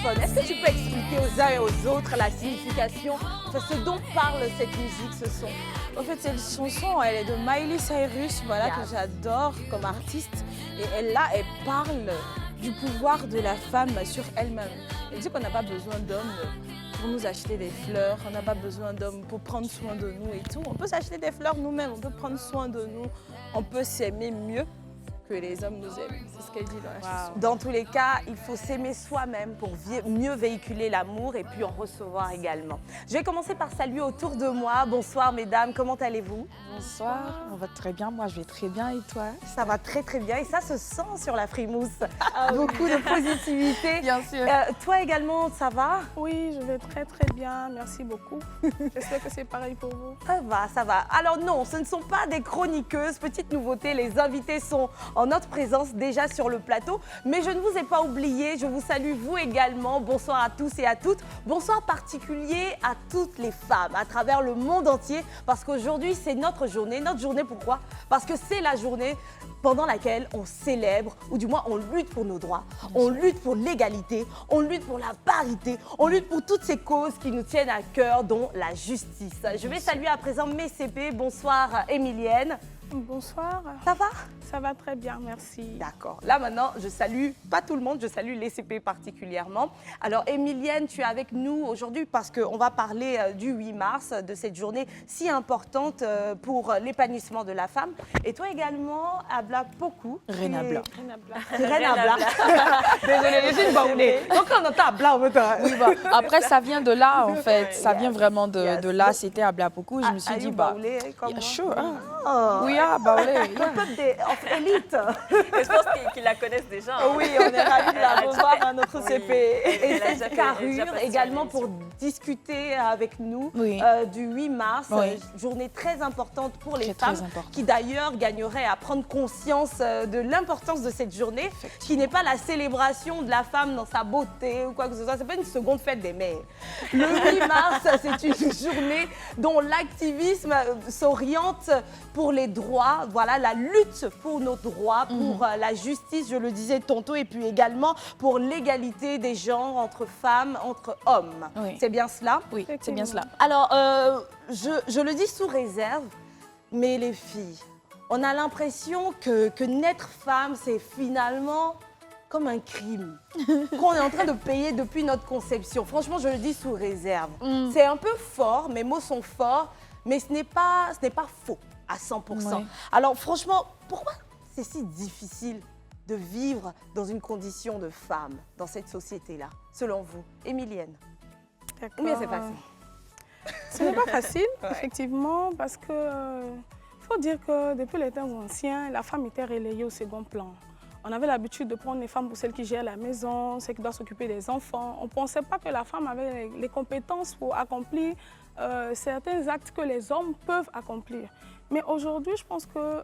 anglophone. Est-ce que tu peux expliquer aux uns et aux autres la signification, enfin, ce dont parle cette musique, ce son? En fait, cette chanson, elle est de Miley Cyrus, voilà, Yeah. que j'adore comme artiste. Et elle parle du pouvoir de la femme sur elle-même. Elle dit qu'on n'a pas besoin d'hommes pour nous acheter des fleurs, on n'a pas besoin d'hommes pour prendre soin de nous et tout. On peut s'acheter des fleurs nous-mêmes, on peut prendre soin de nous, on peut s'aimer mieux que les hommes nous aiment. C'est ce qu'elle dit dans la chanson. Dans tous les cas, il faut s'aimer soi-même pour mieux véhiculer l'amour et puis en recevoir également. Je vais commencer par saluer autour de moi. Bonsoir mesdames, comment allez-vous? Bonsoir, on va très bien, moi je vais très bien et toi? Ça va très très bien et ça se sent sur la frimousse. Beaucoup de positivité. Bien sûr. Toi également, ça va? Oui, je vais très très bien, merci beaucoup. J'espère que c'est pareil pour vous. Ça va, ça va. Alors non, ce ne sont pas des chroniqueuses. Petite nouveauté, les invités sont en notre présence déjà sur le plateau. Mais je ne vous ai pas oublié, je vous salue vous également. Bonsoir à tous et à toutes. Bonsoir particulier à toutes les femmes à travers le monde entier. Parce qu'aujourd'hui, c'est notre journée. Notre journée, pourquoi? Parce que c'est la journée pendant laquelle on célèbre, ou du moins on lutte pour nos droits, on lutte pour l'égalité, on lutte pour la parité, on lutte pour toutes ces causes qui nous tiennent à cœur, dont la justice. Je vais saluer à présent mes CP. Bonsoir Émilienne. Bonsoir. Ça va? Ça va très bien, merci. D'accord. Là maintenant, je salue pas tout le monde, je salue les CP particulièrement. Alors Émilienne, tu es avec nous aujourd'hui parce qu'on va parler du 8 mars, de cette journée si importante pour l'épanouissement de la femme. Et toi également, Abla Poku. Renabla. Renabla. Désolée, je suis une baoulée. Donc on entend Abla, on entend. Oui, bah, après, ça vient de là, en fait. Ça Yes. vient vraiment de Yes. là. C'était à Blapoku. Je me suis Are dit, you bah, baoulée, comment? yeah, sure. Oh. We are baoulé. Le peuple des élite. Je pense qu'ils la connaissent déjà. hein. Oui, on est ravis de la Elle a revoir déjà- à notre Oui. CP. Et Elle a déjà cette fait- carrure déjà passé sur également l'émission. pour discuter avec nous Oui. du 8 mars, Oui. journée très importante pour les Très, femmes, très importante. qui d'ailleurs gagneraient à prendre conscience de l'importance de cette journée, qui n'est pas la célébration de la femme dans sa beauté ou quoi que ce soit, c'est pas une seconde fête des mères. Le 8 mars, c'est une journée dont l'activisme s'oriente pour les droits, voilà, la lutte pour nos droits, pour la justice, je le disais tantôt, et puis également pour l'égalité des genres entre femmes, entre hommes. Oui. C'est bien cela? Oui, c'est bien cela. Alors, je le dis sous réserve, mais les filles, on a l'impression que naître femme, c'est finalement comme un crime qu'on est en train de payer depuis notre conception. Franchement, je le dis sous réserve. C'est un peu fort, mes mots sont forts, mais ce n'est pas faux à 100%. Ouais. Alors franchement, pourquoi c'est si difficile de vivre dans une condition de femme dans cette société-là, selon vous? Émilienne? Ou bien c'est facile? Ce n'est pas facile, effectivement, parce que faut dire que depuis les temps anciens, la femme était relayée au second plan. On avait l'habitude de prendre les femmes pour celles qui gèrent la maison, celles qui doivent s'occuper des enfants. On ne pensait pas que la femme avait les compétences pour accomplir certains actes que les hommes peuvent accomplir. Mais aujourd'hui, je pense que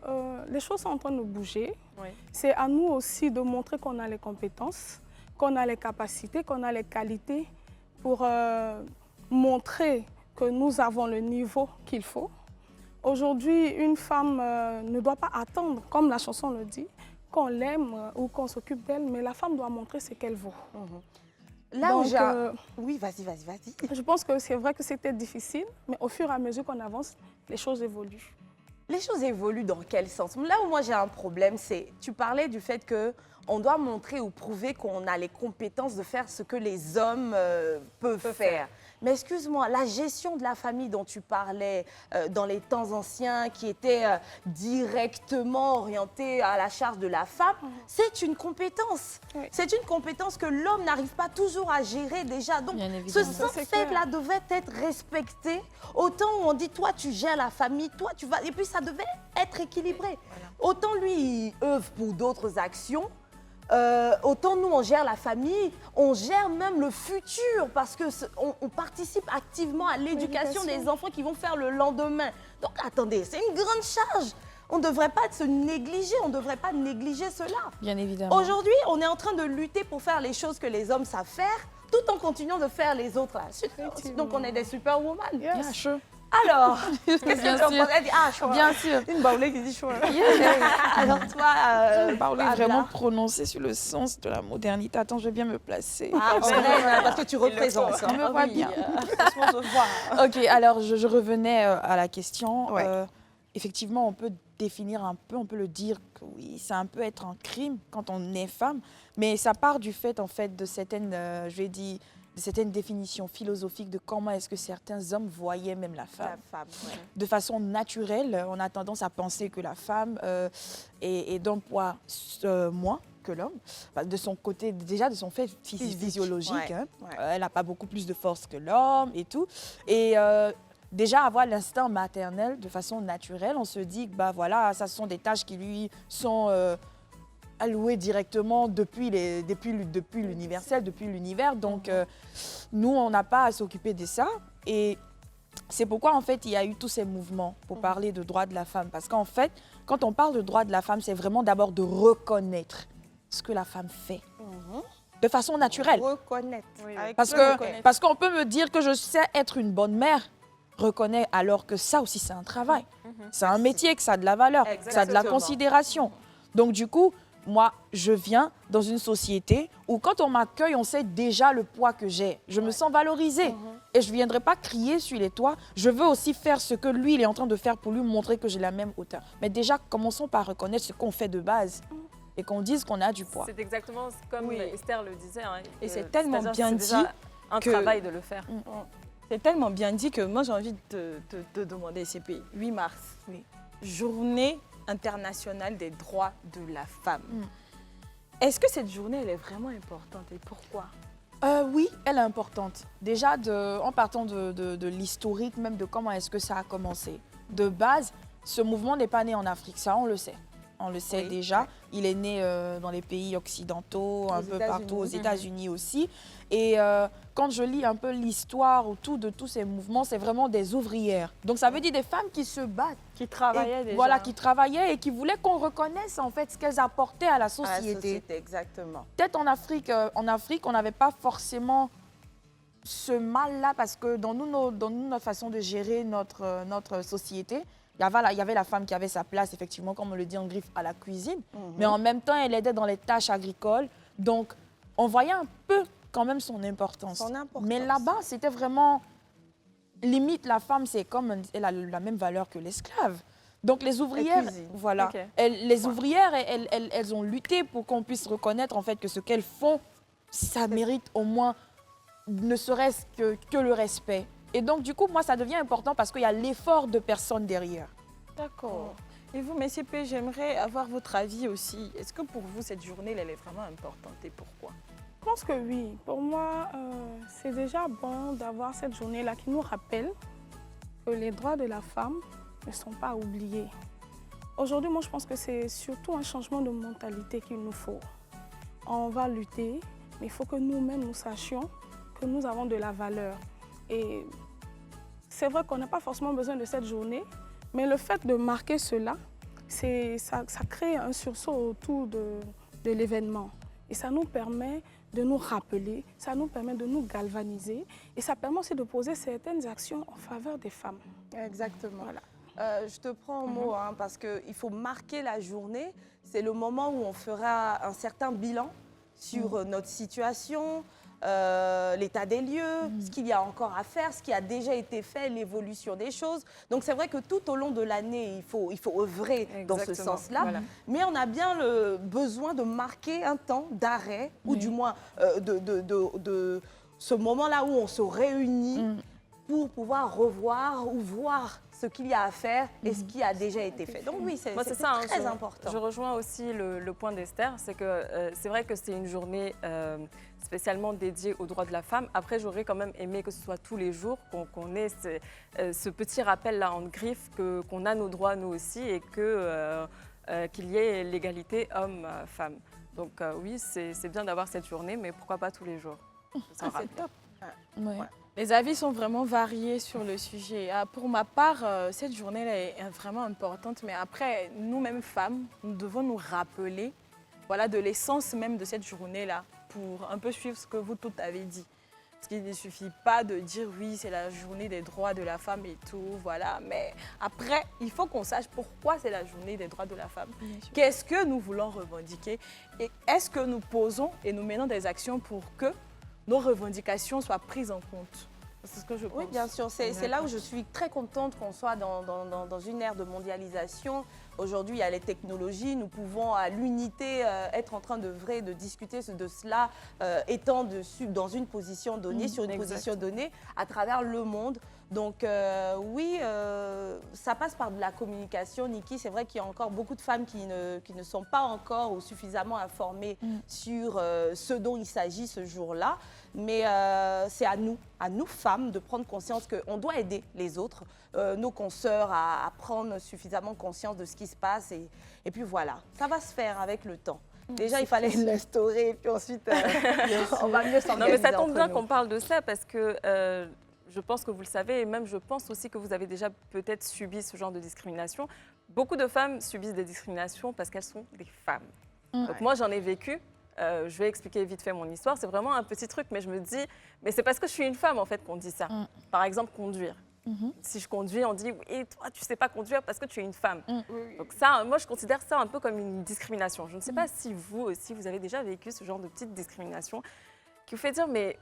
les choses sont en train de bouger. Oui. C'est à nous aussi de montrer qu'on a les compétences, qu'on a les capacités, qu'on a les qualités pour montrer que nous avons le niveau qu'il faut. Aujourd'hui, une femme ne doit pas attendre, comme la chanson le dit, qu'on l'aime ou qu'on s'occupe d'elle, mais la femme doit montrer ce qu'elle vaut. Là Donc, où j'ai... Oui, vas-y. Je pense que c'est vrai que c'était difficile, mais au fur et à mesure qu'on avance, les choses évoluent. Les choses évoluent dans quel sens? Là où moi j'ai un problème, c'est, tu parlais du fait qu'on doit montrer ou prouver qu'on a les compétences de faire ce que les hommes peuvent faire. Mais excuse-moi, la gestion de la famille dont tu parlais dans les temps anciens, qui était directement orientée à la charge de la femme, c'est une compétence. Oui. C'est une compétence que l'homme n'arrive pas toujours à gérer déjà. Donc Bien ce évidemment. Ça, c'est fait-là devait être respecté. Autant où on dit, toi tu gères la famille, toi tu vas... Et puis ça devait être équilibré. Autant lui, il œuvre pour d'autres actions. Autant nous, on gère la famille, on gère même le futur parce qu'on participe activement à l'éducation des enfants qui vont faire le lendemain. Donc attendez, c'est une grande charge. On ne devrait pas se négliger, on ne devrait pas négliger cela. Bien évidemment. Aujourd'hui, on est en train de lutter pour faire les choses que les hommes savent faire, tout en continuant de faire les autres. Donc on est des superwoman. Yes. Yeah, sure. Alors, qu'est-ce que Bien tu en sûr. penses? Elle dit, ah, choix. Bien sûr. Une baoulée qui dit choix. Alors toi, Parler Abla. vraiment prononcé sur le sens de la modernité. Attends, je vais bien me placer. Ah, c'est vrai, parce que tu représentes. On me voit bien. Franchement, je vois. Ok, alors je revenais à la question. Ouais. Effectivement, on peut définir un peu, on peut le dire que oui, ça peut être un crime quand on est femme, mais ça part du fait, en fait, de certaines, je vais dire, de certaines définitions philosophiques de comment est-ce que certains hommes voyaient même la femme. La femme, ouais. De façon naturelle, on a tendance à penser que la femme est d'un poids moins que l'homme. De son côté, déjà de son fait physiologique, ouais, hein. ouais. Elle n'a pas beaucoup plus de force que l'homme et tout. Et déjà avoir l'instinct maternel de façon naturelle, on se dit que bah, voilà, ça ce sont des tâches qui lui sont allouées directement depuis l'universel, depuis l'univers. Donc nous, on n'a pas à s'occuper de ça. Et c'est pourquoi, en fait, il y a eu tous ces mouvements pour parler de droits de la femme. Parce qu'en fait, quand on parle de droits de la femme, c'est vraiment d'abord de reconnaître ce que la femme fait. De façon naturelle. Reconnaître. Parce qu'on peut me dire que je sais être une bonne mère. Reconnais alors que ça aussi, c'est un travail. C'est un métier, que ça a de la valeur, que ça a de la Exactement. considération. Donc, du coup, moi, je viens dans une société où quand on m'accueille, on sait déjà le poids que j'ai. Je me sens valorisée. Et je ne viendrai pas crier sur les toits. Je veux aussi faire ce que lui, il est en train de faire pour lui montrer que j'ai la même hauteur. Mais déjà, commençons par reconnaître ce qu'on fait de base et qu'on dise qu'on a du poids. C'est exactement comme Oui. Esther le disait. Hein, Et c'est tellement c'est-à-dire bien c'est déjà dit un que- travail de le faire. C'est tellement bien dit que moi j'ai envie de te demander, CP, 8 mars, Oui. journée internationale des droits de la femme. Est-ce que cette journée, elle est vraiment importante et pourquoi? Oui, elle est importante. Déjà, en partant de l'historique, même de comment est-ce que ça a commencé. De base, ce mouvement n'est pas né en Afrique, ça on le sait. On le sait Oui. déjà. Il est né dans les pays occidentaux, un peu partout, aux États-Unis aussi. Et quand je lis un peu l'histoire autour de tous ces mouvements, c'est vraiment des ouvrières. Donc ça veut dire des femmes qui se battent. Qui travaillait Et déjà. voilà, qui travaillaient et qui voulaient qu'on reconnaisse en fait ce qu'elles apportaient à la À la société. société, exactement. Peut-être en Afrique, on n'avait pas forcément ce mal-là parce que dans notre façon de gérer notre société, il y avait la femme qui avait sa place, effectivement, comme on le dit en griffe, à la cuisine. Mais en même temps, elle aidait dans les tâches agricoles. Donc, on voyait un peu quand même son importance. Son importance. Mais là-bas, c'était vraiment... Limite, la femme, c'est comme... Elle a la même valeur que l'esclave. Donc, les ouvrières, cuisine. voilà. Ok. Les ouvrières, elles ont lutté pour qu'on puisse reconnaître, en fait, que ce qu'elles font, ça mérite au moins, ne serait-ce que le respect. Et donc, du coup, moi, ça devient important parce qu'il y a l'effort de personne derrière. D'accord. Et vous, Messie P, j'aimerais avoir votre avis aussi. Est-ce que pour vous, cette journée, elle est vraiment importante et pourquoi? Je pense que oui. Pour moi, c'est déjà bon d'avoir cette journée-là qui nous rappelle que les droits de la femme ne sont pas oubliés. Aujourd'hui, moi, je pense que c'est surtout un changement de mentalité qu'il nous faut. On va lutter, mais il faut que nous-mêmes, nous sachions que nous avons de la valeur. Et c'est vrai qu'on n'a pas forcément besoin de cette journée, mais le fait de marquer cela, ça crée un sursaut autour de l'événement. Et ça nous permet de nous rappeler, ça nous permet de nous galvaniser et ça permet aussi de poser certaines actions en faveur des femmes. Exactement. Voilà. Je te prends en mot, hein, parce qu'il faut marquer la journée. C'est le moment où on fera un certain bilan sur notre situation, l'état des lieux, ce qu'il y a encore à faire, ce qui a déjà été fait, l'évolution des choses. Donc c'est vrai que tout au long de l'année, il faut œuvrer dans ce Exactement. sens-là. Voilà. Mais on a bien le besoin de marquer un temps d'arrêt, ou du moins de ce moment-là où on se réunit pour pouvoir revoir ou voir ce qu'il y a à faire et ce qui a déjà été fait. Donc oui, c'est Moi, c'est ça, hein, très important. Je rejoins aussi le point d'Esther, c'est que c'est vrai que c'est une journée spécialement dédiée aux droits de la femme. Après, j'aurais quand même aimé que ce soit tous les jours, qu'on ait ce petit rappel-là en griffe, qu'on a nos droits nous aussi et qu'il y ait l'égalité homme-femme. Donc oui, c'est bien d'avoir cette journée, mais pourquoi pas tous les jours? Ça C'est top. Ouais. Les avis sont vraiment variés sur le sujet. Ah, pour ma part, cette journée est vraiment importante, mais après, nous-mêmes femmes, nous devons nous rappeler voilà, de l'essence même de cette journée-là pour un peu suivre ce que vous toutes avez dit. Parce qu'il ne suffit pas de dire oui, c'est la journée des droits de la femme et tout, voilà. Mais après, il faut qu'on sache pourquoi c'est la journée des droits de la femme. Qu'est-ce que nous voulons revendiquer? Et est-ce que nous posons et nous menons des actions pour que nos revendications soient prises en compte? C'est ce que je pense. Oui, bien sûr. C'est là où je suis très contente qu'on soit dans une ère de mondialisation. Aujourd'hui, il y a les technologies. Nous pouvons à l'unité être en train de discuter de cela, étant dans une position donnée, sur une position donnée, à travers le monde. Donc oui, ça passe par de la communication, Niki. C'est vrai qu'il y a encore beaucoup de femmes qui ne sont pas encore ou suffisamment informées sur ce dont il s'agit ce jour-là. Mais c'est à nous femmes, de prendre conscience qu'on doit aider les autres, nos consoeurs, à prendre suffisamment conscience de ce qui se passe. Et puis voilà, ça va se faire avec le temps. Déjà, il fallait l'instaurer, et puis ensuite, on va mieux s'organiser. Non, mais ça tombe entre bien nous. qu'on parle de ça parce que je pense que vous le savez et même je pense aussi que vous avez déjà peut-être subi ce genre de discrimination. Beaucoup de femmes subissent des discriminations parce qu'elles sont des femmes. Donc moi, j'en ai vécu. Je vais expliquer vite fait mon histoire. C'est vraiment un petit truc, mais je me dis, mais c'est parce que je suis une femme en fait qu'on dit ça. Par exemple, conduire. Si je conduis, on dit, oui, toi, tu ne sais pas conduire parce que tu es une femme. Donc ça, moi, je considère ça un peu comme une discrimination. Je ne sais pas si vous aussi, vous avez déjà vécu ce genre de petite discrimination qui vous fait dire, mais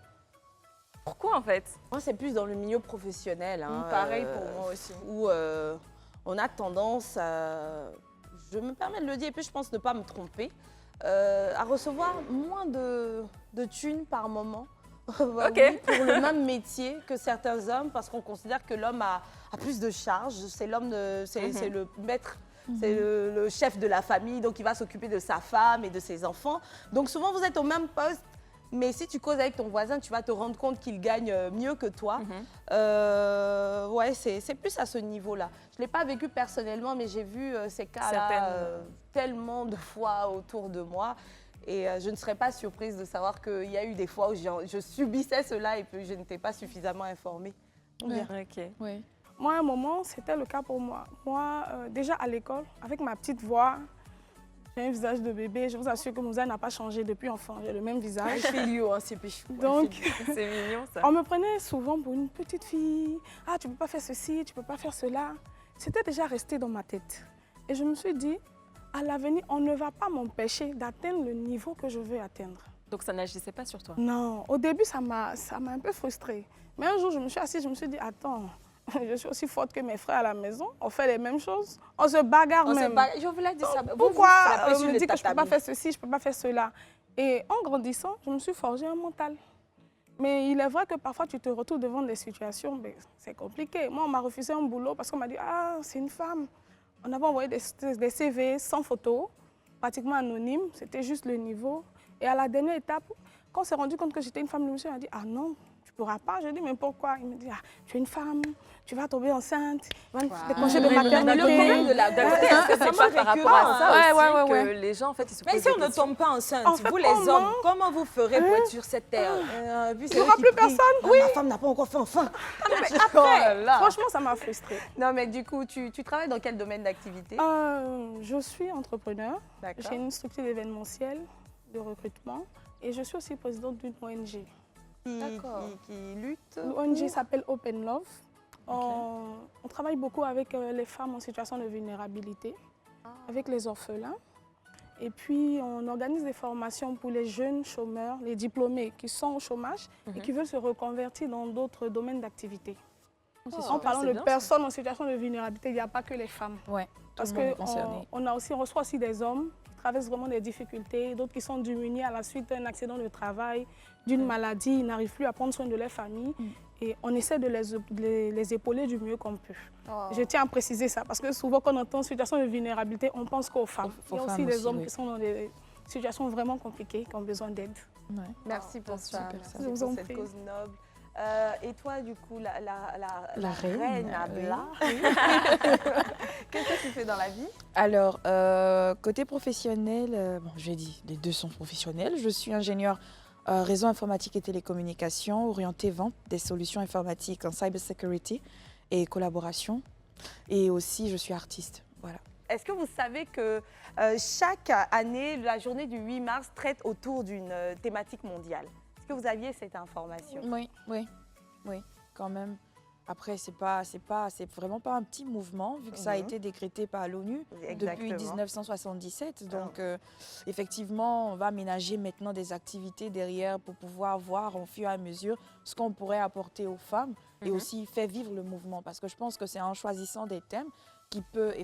pourquoi en fait? Moi, c'est plus dans le milieu professionnel. Hein, Pareil pour moi aussi. Où on a tendance, je me permets de le dire, et puis je pense ne pas me tromper, à recevoir moins de thunes par moment. Oui, pour le même métier que certains hommes, parce qu'on considère que l'homme a plus de charges. C'est l'homme, c'est le maître, c'est le chef de la famille, donc il va s'occuper de sa femme et de ses enfants. Donc souvent, vous êtes au même poste, mais si tu causes avec ton voisin, tu vas te rendre compte qu'il gagne mieux que toi. Ouais, c'est plus à ce niveau-là. Je ne l'ai pas vécu personnellement, mais j'ai vu ces cas-là tellement de fois autour de moi. Et je ne serais pas surprise de savoir qu'il y a eu des fois où je subissais cela et puis je n'étais pas suffisamment informée. Oui. Moi, à un moment, c'était le cas pour moi. Moi, déjà à l'école, avec ma petite voix, j'ai un visage de bébé. Je vous assure que mon visage n'a pas changé depuis enfant. J'ai le même visage. Donc, c'est mignon ça. On me prenait souvent pour une petite fille. Ah, tu ne peux pas faire ceci, tu ne peux pas faire cela. C'était déjà resté dans ma tête. Et je me suis dit, à l'avenir, on ne va pas m'empêcher d'atteindre le niveau que je veux atteindre. Donc ça n'agissait pas sur toi? Non, au début, ça m'a un peu frustrée. Mais un jour, je me suis assise, je me suis dit, attends, je suis aussi forte que mes frères à la maison. On fait les mêmes choses. On se bagarre même. Je voulais dire ça. Pourquoi on me dit que je ne peux pas faire ceci, je ne peux pas faire cela? Et en grandissant, je me suis forgé un mental. Mais il est vrai que parfois, tu te retrouves devant des situations, c'est compliqué. Moi, on m'a refusé un boulot parce qu'on m'a dit, ah, c'est une femme. On avait envoyé des CV sans photo, pratiquement anonymes. C'était juste le niveau. Et à la dernière étape, quand on s'est rendu compte que j'étais une femme, le monsieur a dit, ah non, tu ne pourras pas. Je dis, mais pourquoi? Il me dit, ah, tu es une femme, tu vas tomber enceinte, des congés de maternité. Le problème de la grossesse, Est-ce que c'est pas par rapport à ça aussi que les gens, en fait, ils se posent Mais si des on ne questions? tombe pas enceinte, En fait, vous les hommes, comment vous ferez pour être sur cette terre? Il n'y aura plus personne. Oui. Ma femme n'a pas encore fait enfant. Après, franchement, ça m'a frustrée. Non, mais du coup, tu travailles dans quel domaine d'activité? Je suis entrepreneur. D'accord. J'ai une structure d'événementiel, de recrutement. Et je suis aussi présidente d'une ONG. Qui lutte. L'ONG s'appelle Open Love. On travaille beaucoup avec les femmes en situation de vulnérabilité, avec les orphelins. Et puis, on organise des formations pour les jeunes chômeurs, les diplômés qui sont au chômage et qui veulent se reconvertir dans d'autres domaines d'activité. En parlant de personnes en situation de vulnérabilité, il n'y a pas que les femmes. Ouais, Parce qu'on reçoit aussi des hommes qui traversent vraiment des difficultés, d'autres qui sont démunis à la suite d'un accident de travail, d'une maladie, ils n'arrivent plus à prendre soin de leur famille. Et on essaie de les épauler du mieux qu'on peut. Je tiens à préciser ça, parce que souvent quand on entend situation de vulnérabilité, on pense qu'aux femmes. Il y a aussi des hommes qui sont dans des situations vraiment compliquées, qui ont besoin d'aide. Merci pour ça. Merci Je vous pour en cette prie. cause noble. Et toi, du coup, la reine, Abla, qu'est-ce que tu fais dans la vie? Alors, côté professionnel, bon, j'ai dit, les deux sont professionnels. Je suis ingénieure réseau informatique et télécommunications, orienté vente des solutions informatiques en cybersecurity et collaboration. Et aussi, je suis artiste. Voilà. Est-ce que vous savez que chaque année, la journée du 8 mars traite autour d'une thématique mondiale? Est-ce que vous aviez cette information? Oui, quand même. Après, c'est vraiment pas un petit mouvement, vu que ça a été décrété par l'ONU depuis 1977. Donc, effectivement, on va aménager maintenant des activités derrière pour pouvoir voir au fur et à mesure ce qu'on pourrait apporter aux femmes et aussi faire vivre le mouvement. Parce que je pense que c'est en choisissant des thèmes qui peuvent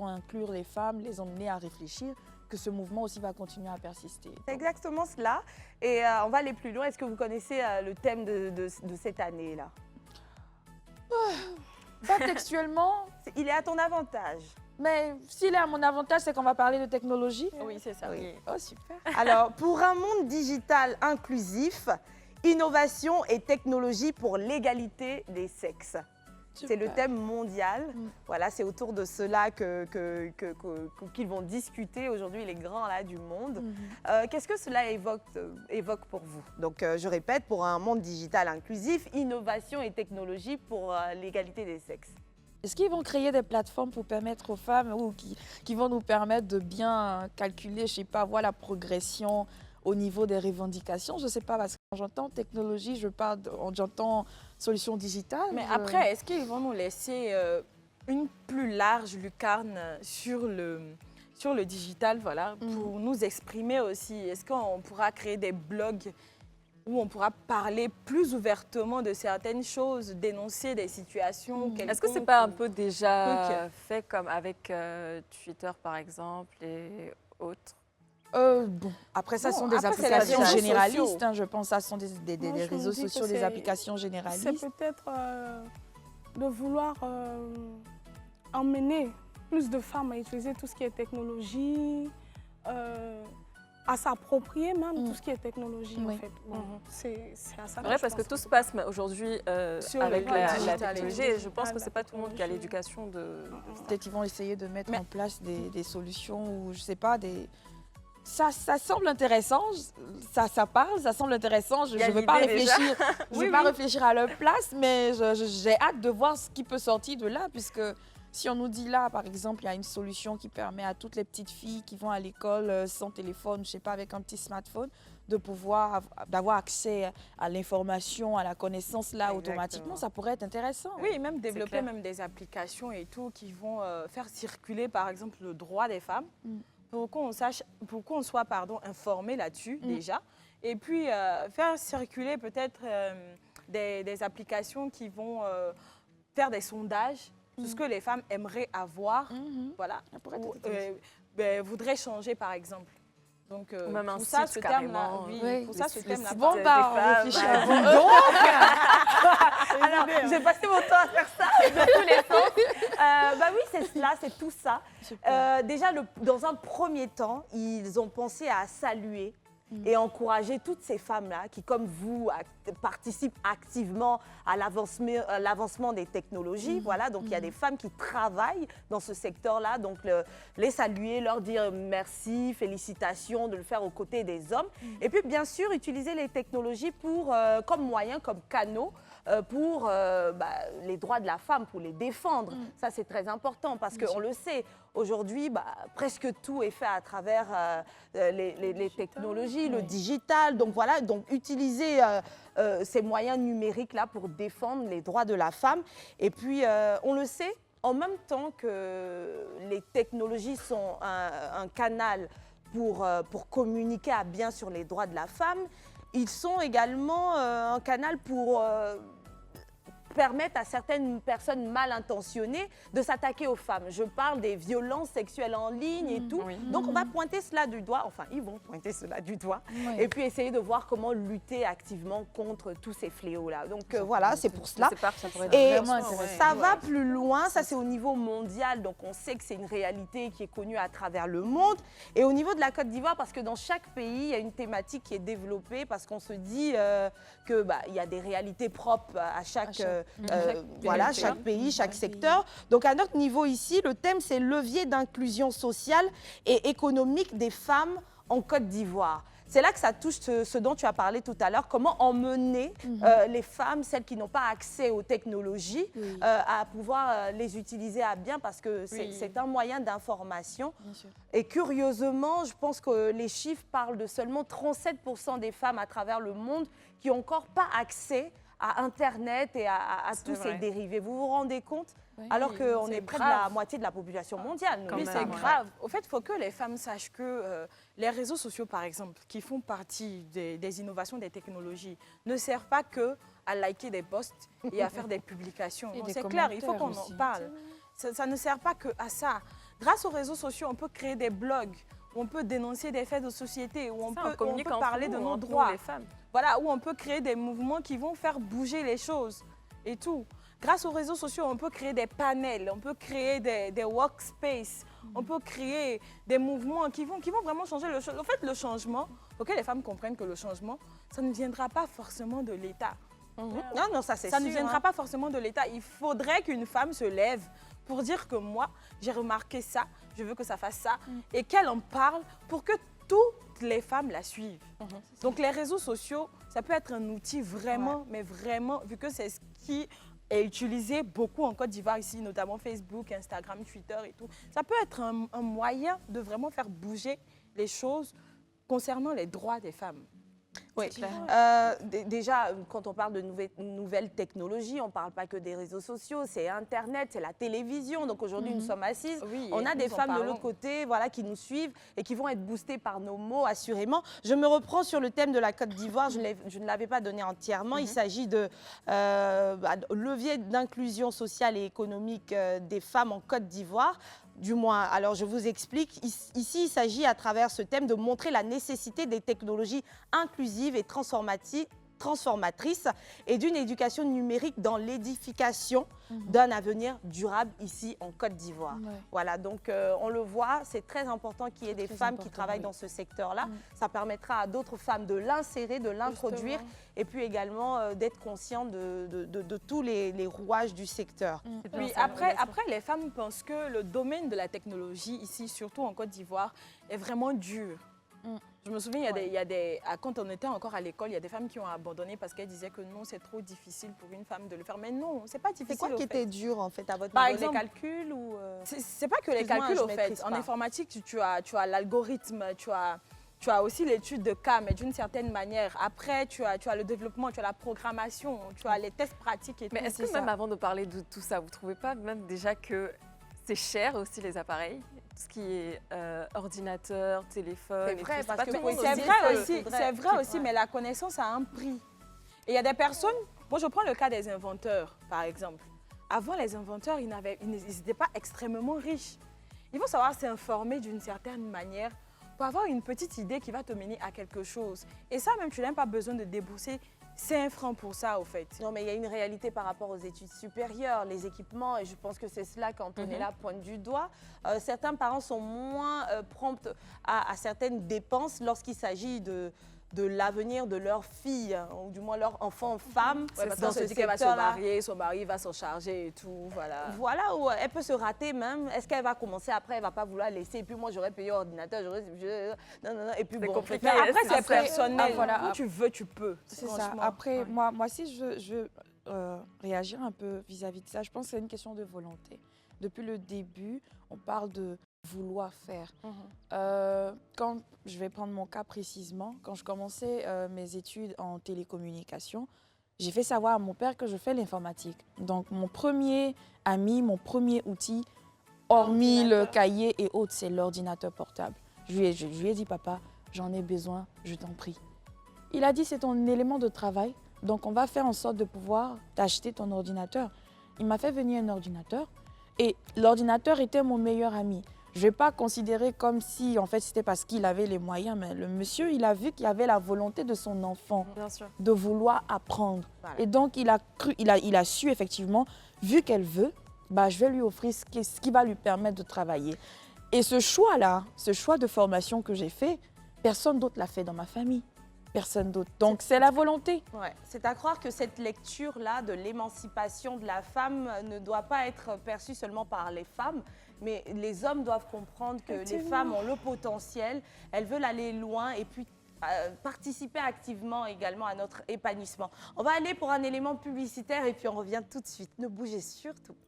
inclure les femmes, les emmener à réfléchir, que ce mouvement aussi va continuer à persister. C'est exactement cela. Et on va aller plus loin. Est-ce que vous connaissez le thème de cette année-là? Pas textuellement, Il est à ton avantage. mais s'il est à mon avantage, c'est qu'on va parler de technologie. Oui, c'est ça. Oui. Oh, super. Alors, pour un monde digital inclusif, innovation et technologie pour l'égalité des sexes. C'est le thème mondial. Voilà, c'est autour de cela qu'ils vont discuter aujourd'hui les grands là, du monde. Qu'est-ce que cela évoque pour vous? Donc, je répète, pour un monde digital inclusif, innovation et technologie pour l'égalité des sexes. Est-ce qu'ils vont créer des plateformes pour permettre aux femmes ou qui vont nous permettre de bien calculer, je sais pas, voir la progression au niveau des revendications? Je sais pas, parce que quand j'entends technologie, j'entends solutions digitales. Mais après, est-ce qu'ils vont nous laisser une plus large lucarne sur le digital, voilà, pour nous exprimer aussi? Est-ce qu'on pourra créer des blogs où on pourra parler plus ouvertement de certaines choses, dénoncer des situations quelconques? Est-ce que c'est pas un peu déjà fait comme avec Twitter, par exemple, et autres? Bon, après, ça sont des après, c'est les applications réseaux généralistes. sociaux. Hein, je pense que ça sont des Moi, je me réseaux dis que sociaux, des c'est- applications C'est généralistes. peut-être de vouloir emmener plus de femmes à utiliser tout ce qui est technologie, à s'approprier même tout ce qui est technologie en Oui. fait. Bon, c'est à ça. Vrai, je parce que pense tout se passe aujourd'hui Sur avec le la digital, technologie. Et je pense que c'est pas tout le monde qui a technologie. l'éducation de... Peut-être qu'ils vont essayer de mettre en place des solutions ou, je sais pas, Ça semble intéressant, ça parle, ça semble intéressant. Je Il y a ne veux pas l'idée déjà. réfléchir, je vais pas réfléchir à leur place, mais j'ai hâte de voir ce qui peut sortir de là, puisque si on nous dit là, par exemple, il y a une solution qui permet à toutes les petites filles qui vont à l'école sans téléphone, je sais pas, avec un petit smartphone, d'avoir accès à l'information, à la connaissance là Exactement. automatiquement, ça pourrait être intéressant. Oui, même développer clair. même des applications et tout qui vont faire circuler, par exemple, le droit des femmes. Pour qu'on sache, pour qu'on soit informé là-dessus déjà, et puis faire circuler peut-être des applications qui vont faire des sondages sur ce que les femmes aimeraient avoir, voilà, pourrait être ou intéressant. voudraient changer par exemple. Donc Ou même un pour ça, site ce thème-là, carrément. Oui, pour ça, ce thème-là. sites Bon, des bah, on femmes. réfléchit à vous. Alors, j'ai passé mon temps à faire ça de tous les sens. Bah oui, c'est cela, c'est tout ça. Déjà, dans un premier temps, ils ont pensé à saluer et encourager toutes ces femmes-là qui, comme vous, participent activement à l'avancement des technologies. Voilà, donc il y a des femmes qui travaillent dans ce secteur-là. Donc les saluer, leur dire merci, félicitations, de le faire aux côtés des hommes. Et puis, bien sûr, utiliser les technologies comme moyen, comme canaux pour les droits de la femme, pour les défendre. Ça, c'est très important parce qu'on le sait, aujourd'hui, presque tout est fait à travers les technologies, le digital. Donc voilà, donc utiliser ces moyens numériques-là pour défendre les droits de la femme. Et puis, on le sait, en même temps que les technologies sont un canal pour communiquer à bien sur les droits de la femme, ils sont également un canal pour permettre à certaines personnes mal intentionnées de s'attaquer aux femmes. Je parle des violences sexuelles en ligne et tout. Oui. Donc, on va pointer cela du doigt, enfin, ils vont pointer cela du doigt, Oui. et puis essayer de voir comment lutter activement contre tous ces fléaux-là. Donc, voilà, c'est pour cela. C'est pas que ça pourrait être Et vraiment intéressant. ça va plus loin, ça c'est au niveau mondial, donc on sait que c'est une réalité qui est connue à travers le monde. Et au niveau de la Côte d'Ivoire, parce que dans chaque pays, il y a une thématique qui est développée, parce qu'on se dit qu'il y a des réalités propres à chaque pays, chaque secteur. Donc à notre niveau ici, le thème c'est levier d'inclusion sociale et économique des femmes en Côte d'Ivoire. c'est là que ça touche ce dont tu as parlé tout à l'heure, comment emmener les femmes, celles qui n'ont pas accès aux technologies, à pouvoir les utiliser à bien, parce que c'est un moyen d'information. Et curieusement, je pense que les chiffres parlent de seulement 37% des femmes à travers le monde qui n'ont encore pas accès à Internet et à tous ces dérivés. Vous vous rendez compte? Alors qu'on est près de la moitié de la population mondiale. Oui, c'est grave. Au fait, il faut que les femmes sachent que les réseaux sociaux, par exemple, qui font partie des innovations des technologies, ne servent pas que à liker des posts et à faire des publications. C'est clair, il faut qu'on en parle. Ça ne sert pas que à ça. Grâce aux réseaux sociaux, on peut créer des blogs, où on peut dénoncer des faits de société, où on peut parler de nos droits. Les femmes. Voilà, où on peut créer des mouvements qui vont faire bouger les choses et tout. Grâce aux réseaux sociaux, on peut créer des panels, on peut créer des workspaces, on peut créer des mouvements qui vont vraiment changer le changement. En fait, le changement, il faut que les femmes comprennent que le changement, ça ne viendra pas forcément de l'État. Non, ça c'est sûr. Ça ne viendra pas forcément de l'État. Il faudrait qu'une femme se lève pour dire que moi, j'ai remarqué ça, je veux que ça fasse ça, et qu'elle en parle pour que toutes les femmes la suivent. Donc les réseaux sociaux, ça peut être un outil vraiment, mais vraiment, vu que c'est ce qui est utilisé beaucoup en Côte d'Ivoire ici, notamment Facebook, Instagram, Twitter et tout. Ça peut être un moyen de vraiment faire bouger les choses concernant les droits des femmes. Oui, déjà, quand on parle de nouvelles technologies, on ne parle pas que des réseaux sociaux, c'est Internet, c'est la télévision. Donc aujourd'hui, nous sommes assises, on a des femmes de l'autre côté qui nous suivent et qui vont être boostées par nos mots, assurément. Je me reprends sur le thème de la Côte d'Ivoire, je ne l'avais pas donné entièrement. Il s'agit de levier d'inclusion sociale et économique des femmes en Côte d'Ivoire. Du moins, alors je vous explique. Ici, il s'agit à travers ce thème de montrer la nécessité des technologies inclusives et transformatrices et d'une éducation numérique dans l'édification d'un avenir durable ici en Côte d'Ivoire. Voilà, donc on le voit, c'est très important qu'il y ait des femmes qui travaillent dans ce secteur-là. Ça permettra à d'autres femmes de l'insérer, de l'introduire et puis également d'être conscientes de tous les rouages du secteur. Oui, après, les femmes pensent que le domaine de la technologie ici, surtout en Côte d'Ivoire, est vraiment dur. Je me souviens, quand on était encore à l'école, il y a des femmes qui ont abandonné parce qu'elles disaient que non, c'est trop difficile pour une femme de le faire. Mais non, c'est pas difficile. C'est quoi qui était dur en fait à votre Par niveau, exemple, les calculs ou c'est pas que les calculs au fait. En informatique, tu as l'algorithme, tu as aussi l'étude de cas, mais d'une certaine manière. Après, tu as le développement, tu as la programmation, tu as les tests pratiques et tout. Mais est-ce que même avant de parler de tout ça, vous ne trouvez pas même déjà que c'est cher aussi les appareils? Tout ce qui est ordinateur, téléphone. C'est vrai, parce que c'est vrai aussi, mais la connaissance a un prix. Et il y a des personnes, moi je prends le cas des inventeurs, par exemple. Avant, les inventeurs, ils n'étaient pas extrêmement riches. Il faut savoir s'informer d'une certaine manière pour avoir une petite idée qui va te mener à quelque chose. Et ça, même, tu n'as même pas besoin de débourser 5 francs pour ça, au fait. Non, mais il y a une réalité par rapport aux études supérieures, les équipements, et je pense que c'est cela qu'Antonella pointe du doigt. Certains parents sont moins prompts à certaines dépenses lorsqu'il s'agit de l'avenir de leur fille, ou du moins leur enfant femme. Parce qu'on se dit qu'elle va se marier, son mari va s'en charger et tout, voilà. Voilà, où elle peut se rater même. Est-ce qu'elle va commencer après, elle ne va pas vouloir laisser, et puis moi j'aurais payé l'ordinateur, non, et puis bon. Compliqué. Mais après c'est personnel, où tu veux, tu peux. C'est ça. Après, moi si je veux réagir un peu vis-à-vis de ça, je pense que c'est une question de volonté. Depuis le début, on parle de vouloir faire. Quand je vais prendre mon cas précisément, quand je commençais mes études en télécommunication, j'ai fait savoir à mon père que je fais l'informatique. Donc mon premier ami, mon premier outil, hormis le cahier et autres, c'est l'ordinateur portable. Je lui ai dit, papa, j'en ai besoin, je t'en prie. Il a dit, c'est ton élément de travail, donc on va faire en sorte de pouvoir t'acheter ton ordinateur. Il m'a fait venir un ordinateur et l'ordinateur était mon meilleur ami. Je ne vais pas considérer comme si, en fait, c'était parce qu'il avait les moyens, mais le monsieur, il a vu qu'il y avait la volonté de son enfant de vouloir apprendre. Voilà. Et donc, il a su, effectivement, vu qu'elle veut, je vais lui offrir ce qui va lui permettre de travailler. Et ce choix-là, ce choix de formation que j'ai fait, personne d'autre l'a fait dans ma famille. Personne d'autre. Donc, c'est la volonté. Ouais. C'est à croire que cette lecture-là de l'émancipation de la femme ne doit pas être perçue seulement par les femmes, mais les hommes doivent comprendre que les femmes ont le potentiel, elles veulent aller loin et puis participer activement également à notre épanouissement. On va aller pour un élément publicitaire et puis on revient tout de suite. Ne bougez surtout pas.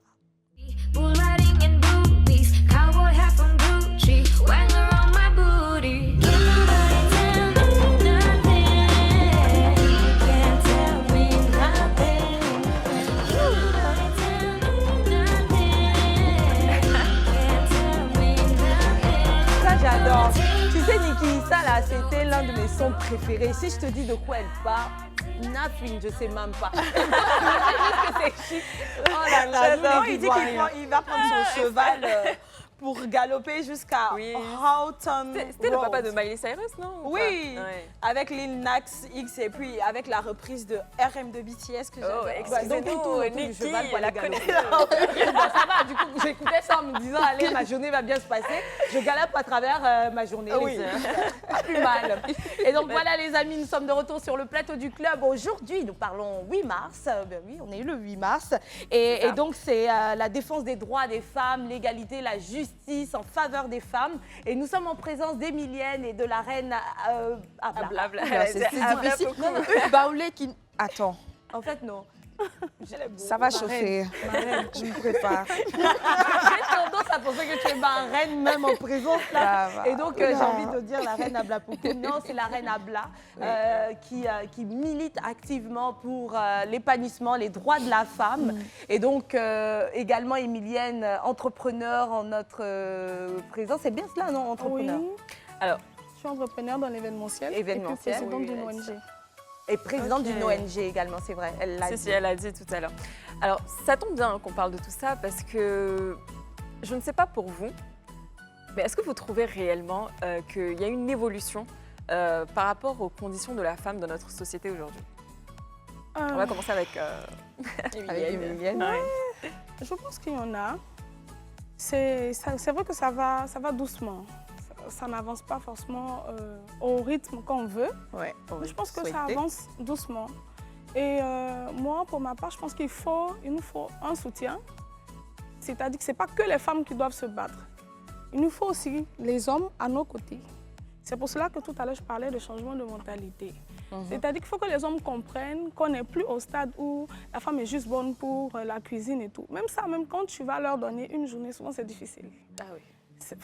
Moonlighting in boobies, cowboy hat from Gucci, Wrangler on my booty. Can't nobody tell me nothing. Can't tell me nothing. Nobody tell me nothing. Can't tell me nothing. Ça, j'adore. Tu sais, Niki, ça là, c'était l'un de mes sons préférés. Si je te dis de quoi elle parle, nothing, je sais même pas. Juste que c'est chic. Oh là là, J'adore. nous, Il dit voit qu'il rien. va prendre son cheval pour galoper jusqu'à Oui. Houghton C'était le papa Road. de Miley Cyrus, non? ou Oui, pas Ouais. avec Lil Nas X et puis avec la reprise de RM de BTS que j'adore. Oh, Ouais, excusez-nous, donc, il tourne autour du Niki, cheval pour elle a aller connu. galoper. Bon, ça va, du coup, j'écoutais ça en me disant, allez, ma journée va bien se passer. Je galope à travers ma journée, Oui. les heures. Pas plus mal. Et donc voilà, les amis, nous sommes de retour sur le plateau du club. Aujourd'hui, nous parlons 8 mars. Ben oui, on est le 8 mars. Et donc, c'est la défense des droits des femmes, l'égalité, la justice en faveur des femmes. Et nous sommes en présence d'Emilienne et de la reine Abla. Blabla. C'est Ah, difficile. blabla. Une baoulée qui... Attends, En fait, non. ça va chauffer. Je me prépare. J'ai tendance à penser que tu es ma reine même en présence là. Ça va. Et donc j'ai envie de dire la reine Abla Poukou. Non, c'est la reine Abla qui milite activement pour l'épanouissement, les droits de la femme. Et donc également Emilienne, entrepreneur en notre présence. C'est bien cela, non, entrepreneur? Oui. Alors, Je suis entrepreneur dans l'événementiel. Événementiel, Et puis présidente oui, d'une oui, ONG. Et présidente Ok. d'une ONG également, c'est vrai. Elle l'a si, dit. si, elle a dit tout à l'heure. Alors, ça tombe bien qu'on parle de tout ça parce que je ne sais pas pour vous, mais est-ce que vous trouvez réellement qu'il y a une évolution par rapport aux conditions de la femme dans notre société aujourd'hui? On va commencer avec Avec Emilienne. Ouais. Je pense qu'il y en a. C'est vrai que ça va doucement. Ça n'avance pas forcément au rythme qu'on veut. Ouais, Mais je pense que ça souhaiter. avance doucement. Et moi, pour ma part, je pense qu'il nous faut un soutien. C'est-à-dire que ce n'est pas que les femmes qui doivent se battre. Il nous faut aussi les hommes à nos côtés. C'est pour cela que tout à l'heure, je parlais de changement de mentalité. C'est-à-dire qu'il faut que les hommes comprennent qu'on n'est plus au stade où la femme est juste bonne pour la cuisine et tout. Même ça, même quand tu vas leur donner une journée, souvent c'est difficile. Ah oui.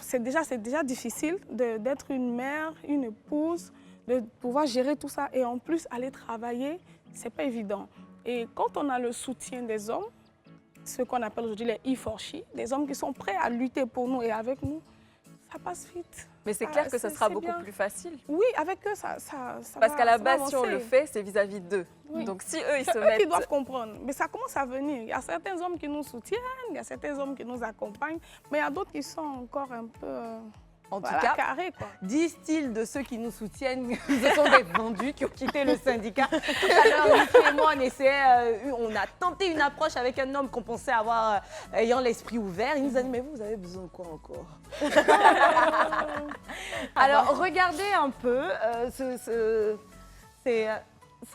C'est déjà difficile d'être une mère, une épouse, de pouvoir gérer tout ça et en plus aller travailler, c'est pas évident. Et quand on a le soutien des hommes, ce qu'on appelle aujourd'hui les E4She, des hommes qui sont prêts à lutter pour nous et avec nous, ça passe vite. Mais c'est clair que ça sera c'est beaucoup bien. plus facile. Oui, avec eux, ça Parce va- qu'à la ça va base, si on avancer. le fait, c'est vis-à-vis d'eux. Oui. Donc si eux, ils C'est se eux mettent... qui doivent comprendre. Mais ça commence à venir. Il y a certains hommes qui nous soutiennent, il y a certains hommes qui nous accompagnent, mais il y a d'autres qui sont encore un peu En tout voilà, cas, carrés, quoi. disent-ils de ceux qui nous soutiennent, ce sont des vendus qui ont quitté le syndicat. Tout à l'heure, Niki et moi, on a tenté une approche avec un homme qu'on pensait avoir, ayant l'esprit ouvert. Il nous a dit, mais vous avez besoin de quoi encore? Alors, regardez un peu, c'est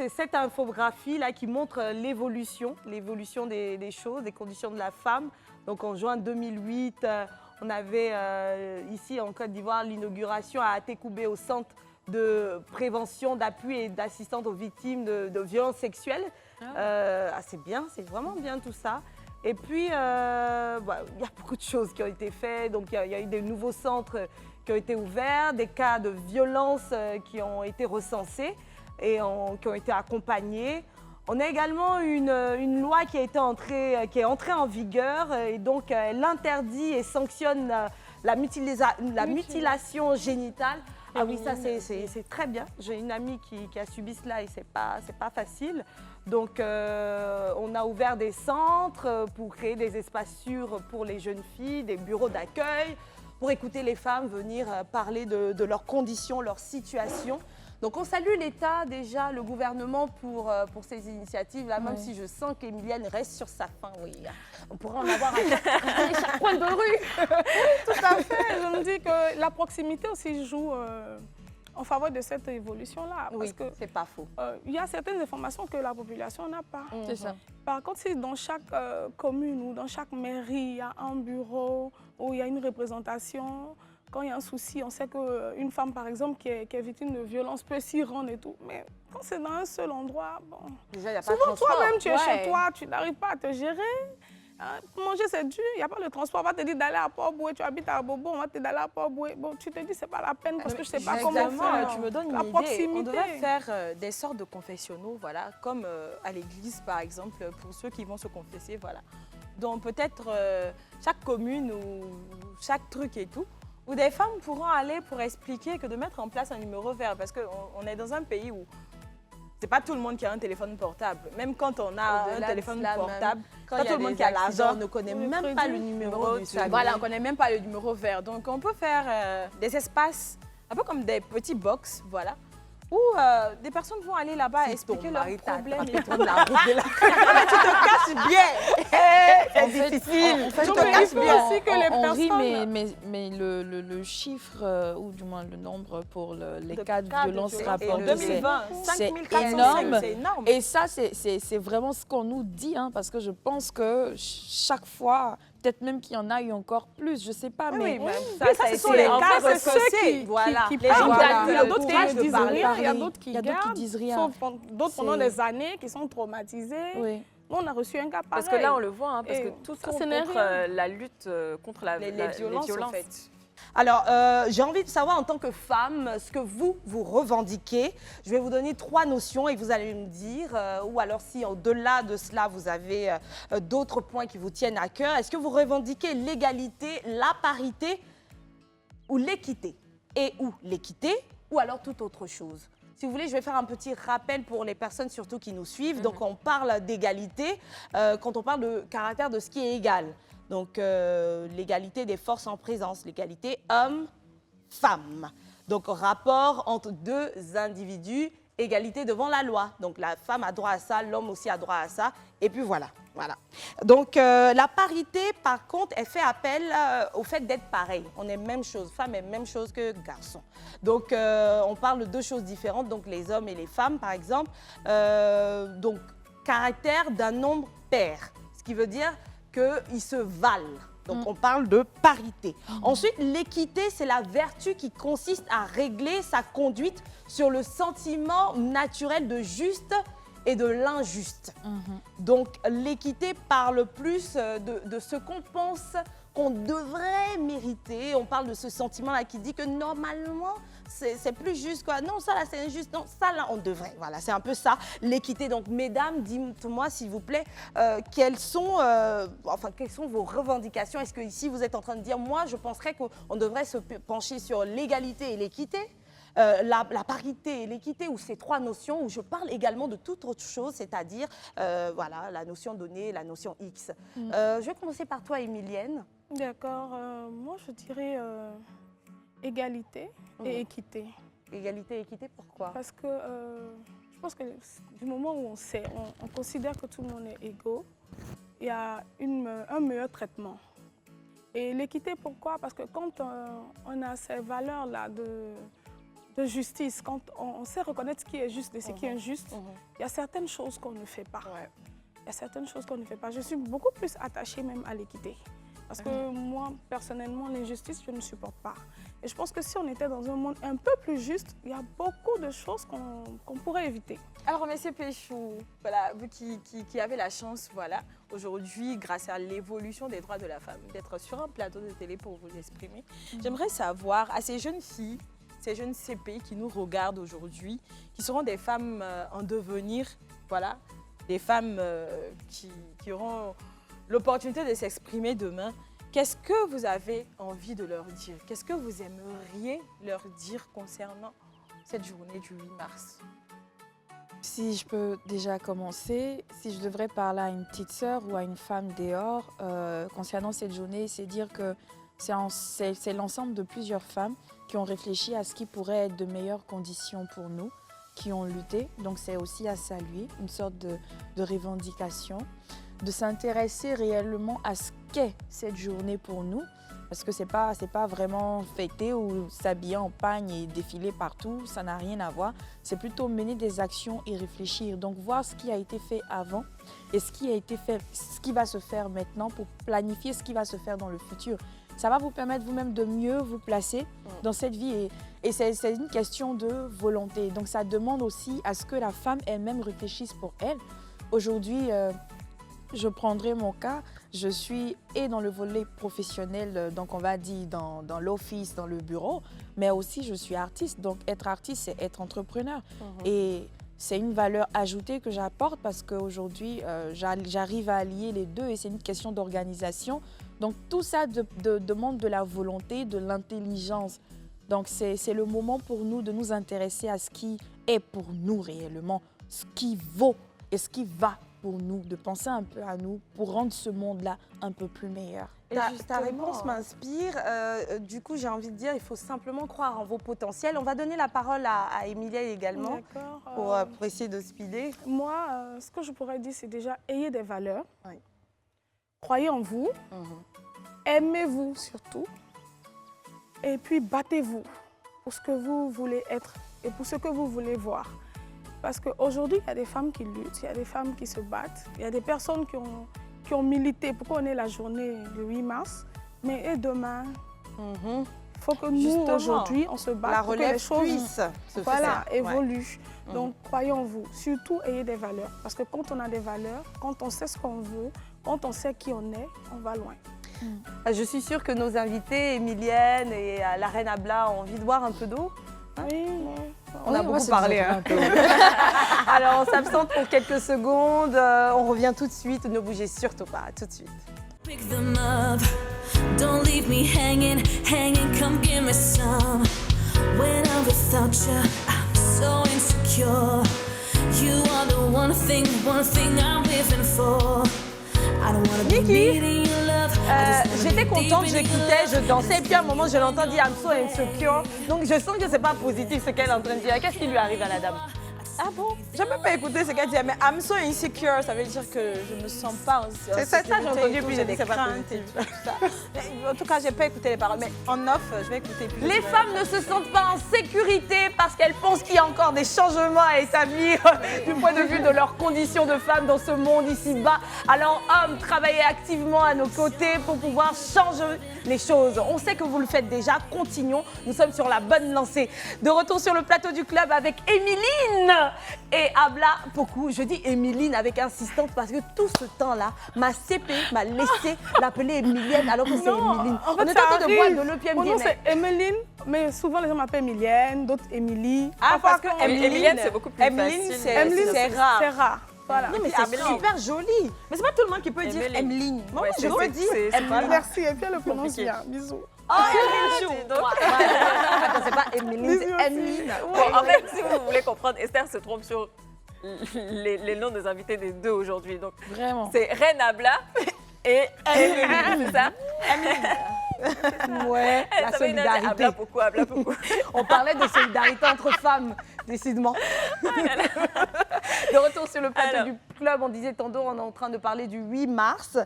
cette infographie là qui montre l'évolution des choses, des conditions de la femme. Donc en juin 2008, on avait ici en Côte d'Ivoire l'inauguration à Atekoubé au centre de prévention, d'appui et d'assistance aux victimes de violences sexuelles. C'est bien, c'est vraiment bien tout ça. Et puis, il y a beaucoup de choses qui ont été faites. Donc, il y a eu des nouveaux centres qui ont été ouverts, des cas de violence qui ont été recensés et qui ont été accompagnés. On a également une loi qui est entrée en vigueur et donc elle interdit et sanctionne la mutilation génitale. Ah oui, ça c'est très bien. J'ai une amie qui a subi cela et c'est pas facile. Donc on a ouvert des centres pour créer des espaces sûrs pour les jeunes filles, des bureaux d'accueil, pour écouter les femmes venir parler de leurs conditions, leur situation. Donc on salue l'État déjà, le gouvernement pour ces initiatives-là, même si je sens qu'Emilienne reste sur sa faim. Oui, on pourrait en avoir à chaque coin de rue. Tout à fait. Je me dis que la proximité aussi joue en faveur de cette évolution-là. Oui, Parce que c'est pas faux. il y a certaines informations que la population n'a pas. C'est ça. Par contre, si dans chaque commune ou dans chaque mairie, il y a un bureau où il y a une représentation quand il y a un souci, on sait qu'une femme, par exemple, qui est victime de violence peut s'y rendre et tout. Mais quand c'est dans un seul endroit, bon... Déjà, il n'y a pas de Souvent, transport. toi-même, tu es Ouais. chez toi, tu n'arrives pas à te gérer. Hein, pour manger, c'est dur. Il n'y a pas de transport. On va te dire d'aller à Port-Boué. Tu habites à Bobo, on va te dire d'aller à Port-Boué. Bon, tu te dis, c'est pas la peine parce que je ne sais pas comment Exactement, faire. tu me donnes La une idée. proximité. On devrait faire des sortes de confessionnaux, voilà, comme à l'église, par exemple, pour ceux qui vont se confesser, voilà. Donc peut-être chaque commune ou chaque truc et tout, où des femmes pourront aller pour expliquer que de mettre en place un numéro vert, parce qu'on est dans un pays où c'est pas tout le monde qui a un téléphone portable. Même quand on a un téléphone portable, pas tout le monde qui a l'argent ne connaît même pas le numéro du SAMU. Voilà, on ne connaît même pas le numéro vert. Donc on peut faire des espaces, un peu comme des petits box, voilà, où des personnes vont aller là-bas expliquer leurs problèmes. Tu te caches bien. C'est difficile. En fait, Donc, il faut aussi que les on rit, personnes... mais le chiffre, ou du moins le nombre pour les cas de violence Et en rapportés, 2020, c'est 5405, énorme. c'est énorme. Et ça, c'est vraiment ce qu'on nous dit, hein, parce que je pense que chaque fois, peut-être même qu'il y en a eu encore plus, je ne sais pas, mais... Ça, ce sont les En cas fait, c'est ceux recensés. Voilà. qui Les parlent. gens voilà. gardent Il y a le d'autres qui courage ne de disent parler. rien, il y a d'autres qui Il y a d'autres qui gardent, disent rien. sauf d'autres pendant C'est- des années qui sont traumatisés. Oui. Nous, on a reçu un cas pareil. Parce que là, on le voit, hein, parce Et que tout ça, tourne ce n'est contre rien. la lutte contre Les violences, en fait. Alors, j'ai envie de savoir en tant que femme ce que vous revendiquez. Je vais vous donner 3 notions et vous allez me dire, ou alors si au-delà de cela, vous avez d'autres points qui vous tiennent à cœur. Est-ce que vous revendiquez l'égalité, la parité ou l'équité? Et ou l'équité, ou alors toute autre chose? Si vous voulez, je vais faire un petit rappel pour les personnes surtout qui nous suivent. Donc, on parle d'égalité quand on parle de caractère de ce qui est égal. Donc, l'égalité des forces en présence, l'égalité homme-femme. Donc, rapport entre deux individus, égalité devant la loi. Donc, la femme a droit à ça, l'homme aussi a droit à ça. Et puis, voilà. Donc, la parité, par contre, elle fait appel au fait d'être pareil. On est même chose, femme est même chose que garçon. Donc, on parle de 2 choses différentes, donc les hommes et les femmes, par exemple. Donc, caractère d'un nombre pair, ce qui veut dire qu'ils se valent. Donc, on parle de parité. Ensuite, l'équité, c'est la vertu qui consiste à régler sa conduite sur le sentiment naturel de juste et de l'injuste. Donc, l'équité parle plus de ce qu'on pense qu'on devrait mériter. On parle de ce sentiment-là qui dit que normalement, c'est plus juste, quoi. Non, ça là, c'est injuste. Non, ça là, on devrait. Voilà, c'est un peu ça, l'équité. Donc, mesdames, dites-moi, s'il vous plaît, quelles sont vos revendications? Est-ce que ici, vous êtes en train de dire, moi, je penserais qu'on devrait se pencher sur l'égalité et l'équité, la parité et l'équité, ou ces 3 notions, où je parle également de toute autre chose, c'est-à-dire voilà, la notion donnée, la notion X. Je vais commencer par toi, Emilienne. D'accord. Moi, je dirais égalité et équité. Égalité et équité, pourquoi? Parce que je pense que du moment où on considère que tout le monde est égaux, il y a un meilleur traitement. Et l'équité, pourquoi? Parce que quand on a ces valeurs-là de justice, quand on sait reconnaître ce qui est juste et ce qui est injuste, il y a certaines choses qu'on ne fait pas. Il y a certaines choses qu'on ne fait pas. Je suis beaucoup plus attachée même à l'équité. Parce que moi, personnellement, l'injustice, je ne supporte pas. Et je pense que si on était dans un monde un peu plus juste, il y a beaucoup de choses qu'on pourrait éviter. Alors, Monsieur Péchou, voilà, vous qui avez la chance, voilà, aujourd'hui, grâce à l'évolution des droits de la femme, d'être sur un plateau de télé pour vous exprimer, j'aimerais savoir, à ces jeunes filles, ces jeunes CP qui nous regardent aujourd'hui, qui seront des femmes en devenir, voilà, des femmes qui auront l'opportunité de s'exprimer demain, qu'est-ce que vous avez envie de leur dire? Qu'est-ce que vous aimeriez leur dire concernant cette journée du 8 mars? Si je peux déjà commencer, si je devrais parler à une petite sœur ou à une femme dehors concernant cette journée, c'est dire que c'est l'ensemble de plusieurs femmes qui ont réfléchi à ce qui pourrait être de meilleures conditions pour nous, qui ont lutté. Donc c'est aussi à saluer, une sorte de revendication, de s'intéresser réellement à ce qu'est cette journée pour nous. Parce que c'est pas vraiment fêter ou s'habiller en pagne et défiler partout, ça n'a rien à voir. C'est plutôt mener des actions et réfléchir. Donc voir ce qui a été fait avant et ce qui a été fait, ce qui va se faire maintenant pour planifier ce qui va se faire dans le futur. ça va vous permettre vous-même de mieux vous placer dans cette vie. Et c'est une question de volonté. Donc, ça demande aussi à ce que la femme elle-même réfléchisse pour elle. Aujourd'hui, je prendrai mon cas. Je suis dans le volet professionnel, donc on va dire dans l'office, dans le bureau, mais aussi je suis artiste. Donc, être artiste, c'est être entrepreneur. Et c'est une valeur ajoutée que j'apporte parce qu'aujourd'hui, j'arrive à allier les deux et c'est une question d'organisation. Donc, tout ça demande de la volonté, de l'intelligence. Donc, c'est le moment pour nous de nous intéresser à ce qui est pour nous réellement, ce qui vaut et ce qui va pour nous, de penser un peu à nous pour rendre ce monde-là un peu plus meilleur. Ta réponse m'inspire. Du coup, j'ai envie de dire, il faut simplement croire en vos potentiels. On va donner la parole à Emilia également pour essayer de speeder. Moi, ce que je pourrais dire, c'est déjà ayez des valeurs. Oui. Croyez en vous. Aimez-vous surtout. Et puis, battez-vous pour ce que vous voulez être et pour ce que vous voulez voir. Parce qu'aujourd'hui, il y a des femmes qui luttent, il y a des femmes qui se battent, il y a des personnes qui ont milité pour qu'on ait la journée du 8 mars. Mais et demain, il faut que nous, aujourd'hui, on se batte pour que les choses évoluent. Donc, croyez en vous. Surtout, ayez des valeurs. Parce que quand on a des valeurs, quand on sait ce qu'on veut, quand on sait qui on est, on va loin. Je suis sûre que nos invités, Emilienne et la reine Abla, ont envie de boire un peu d'eau. Oui, on a beaucoup parlé. Alors, on s'absente pour quelques secondes. On revient tout de suite. Ne bougez surtout pas. À tout de suite. Pick them up, don't leave me hanging, come give me some. When I'm without you, I'm so insecure. You are the one thing I'm living for. I don't wanna be needing your love. J'étais contente, j'écoutais, je dansais, et puis à un moment je l'entends dire I'm so insecure. Donc je sens que c'est pas positif ce qu'elle est en train de dire. Qu'est-ce qui lui arrive à la dame? Ah bon? J'ai même pas écouté ce qu'elle dit, mais I'm so insecure, ça veut dire que je me sens pas en C'est ça, j'ai entendu, puis j'ai dit que c'est pas positif. En tout cas, j'ai pas écouté les paroles, mais en off, je vais écouter. Les femmes ne se sentent pas en sécurité parce qu'elles pensent qu'il y a encore des changements à établir du point de vue de leurs conditions de femmes dans ce monde ici-bas. Alors, hommes, travaillez activement à nos côtés pour pouvoir changer les choses. On sait que vous le faites déjà, continuons, nous sommes sur la bonne lancée. De retour sur le plateau du club avec Emiline et Abla Poku. Je dis Emiline avec insistance parce que tout ce temps-là, ma CP m'a laissé l'appeler Emilienne alors que c'est Emiline. En fait, on est en train de boire de l'opium Guinée. C'est Emeline, mais souvent les gens m'appellent Emilienne, d'autres Émilie. Ah, parce que Emilienne, c'est beaucoup plus facile. C'est rare. C'est rare. Voilà. Non, mais c'est super joli. Mais c'est pas tout le monde qui peut dire Emeline. Moi, je peux dire Emeline. Merci, et puis elle le prononce bien. Bisous. Oh, Emeline. Attends, c'est pas Emeline, c'est Emeline. En fait, si vous voulez comprendre, Esther se trompe sur les noms des invités des deux aujourd'hui. Donc, vraiment. C'est Reine Abla et Emeline, c'est ça? Ouais, la solidarité. Abla beaucoup. On parlait de solidarité entre femmes, décidément. De retour sur le plateau du club, on disait tantôt, on est en train de parler du 8 mars,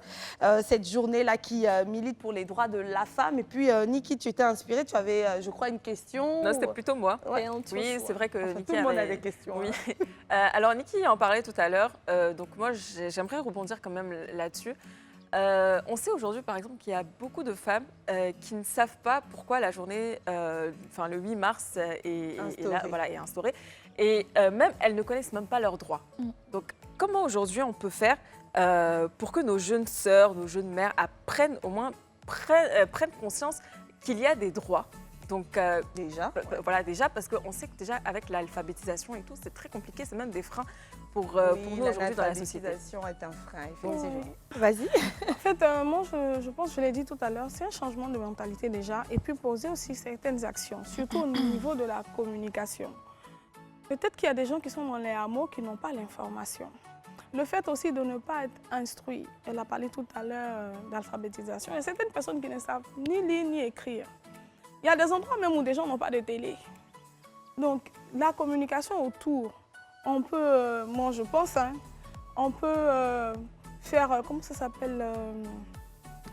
cette journée-là qui milite pour les droits de la femme. Et puis, Niki, tu étais inspirée, tu avais, je crois, une question. Non, c'était plutôt moi. Ouais. Oui, c'est vrai que Niki tout le monde a des questions. Oui. Alors, Niki en parlait tout à l'heure. Donc, moi, j'aimerais rebondir quand même là-dessus. On sait aujourd'hui, par exemple, qu'il y a beaucoup de femmes qui ne savent pas pourquoi la journée, le 8 mars est instaurée. Et même, elles ne connaissent même pas leurs droits. Donc, comment aujourd'hui on peut faire pour que nos jeunes sœurs, nos jeunes mères prennent conscience qu'il y a des droits? Donc déjà, parce qu'on sait que déjà avec l'alphabétisation et tout, c'est très compliqué, c'est même des freins pour nous aujourd'hui dans la société. L'alphabétisation est un frein, effectivement. Vas-y. En fait, moi, je pense, je l'ai dit tout à l'heure, c'est un changement de mentalité déjà, et puis poser aussi certaines actions, surtout au niveau de la communication. Peut-être qu'il y a des gens qui sont dans les hameaux qui n'ont pas l'information. Le fait aussi de ne pas être instruit, elle a parlé tout à l'heure d'alphabétisation, il y a certaines personnes qui ne savent ni lire ni écrire. Il y a des endroits même où des gens n'ont pas de télé. Donc, la communication autour, on peut, moi je pense, on peut faire, comment ça s'appelle,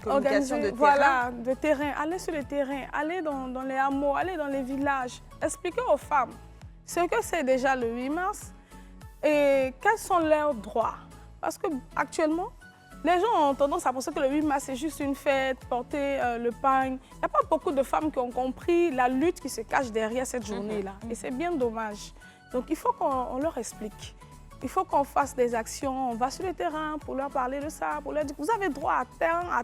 Communication de terrain. Voilà, de terrain, aller sur le terrain, aller dans les hameaux, aller dans les villages, expliquer aux femmes ce que c'est déjà le 8 mars et quels sont leurs droits. Parce qu'actuellement, Les gens ont tendance à penser que le 8 mars, c'est juste une fête, porter le pagne. Il n'y a pas beaucoup de femmes qui ont compris la lutte qui se cache derrière cette journée-là. Et c'est bien dommage. Donc, il faut qu'on leur explique. Il faut qu'on fasse des actions. On va sur le terrain pour leur parler de ça, pour leur dire que vous avez droit à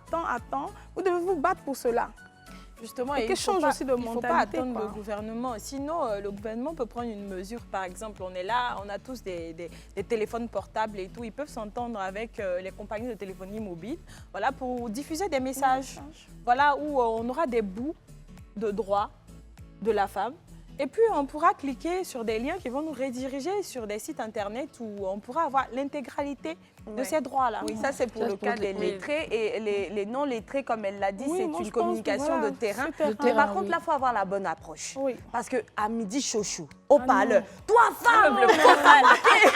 temps. Vous devez vous battre pour cela. Justement, Et que change aussi de il ne faut pas mentalité, attendre quoi. le gouvernement. Sinon, le gouvernement peut prendre une mesure. Par exemple, on est là, on a tous des téléphones portables et tout. Ils peuvent s'entendre avec les compagnies de téléphonie mobile, voilà, pour diffuser des messages. Voilà, où on aura des bouts de droits de la femme. Et puis, on pourra cliquer sur des liens qui vont nous rediriger sur des sites internet où on pourra avoir l'intégralité de ces droits-là. Oui, ça c'est pour le cas des lettrés et les non-lettrés, comme elle l'a dit, Oui, c'est moi, une je pense que communication voilà, de terrain. c'est terrain. Mais par contre, là, il faut avoir la bonne approche. Oui. Parce qu'à midi, chouchou, au Ah parleur, non. toi, femme,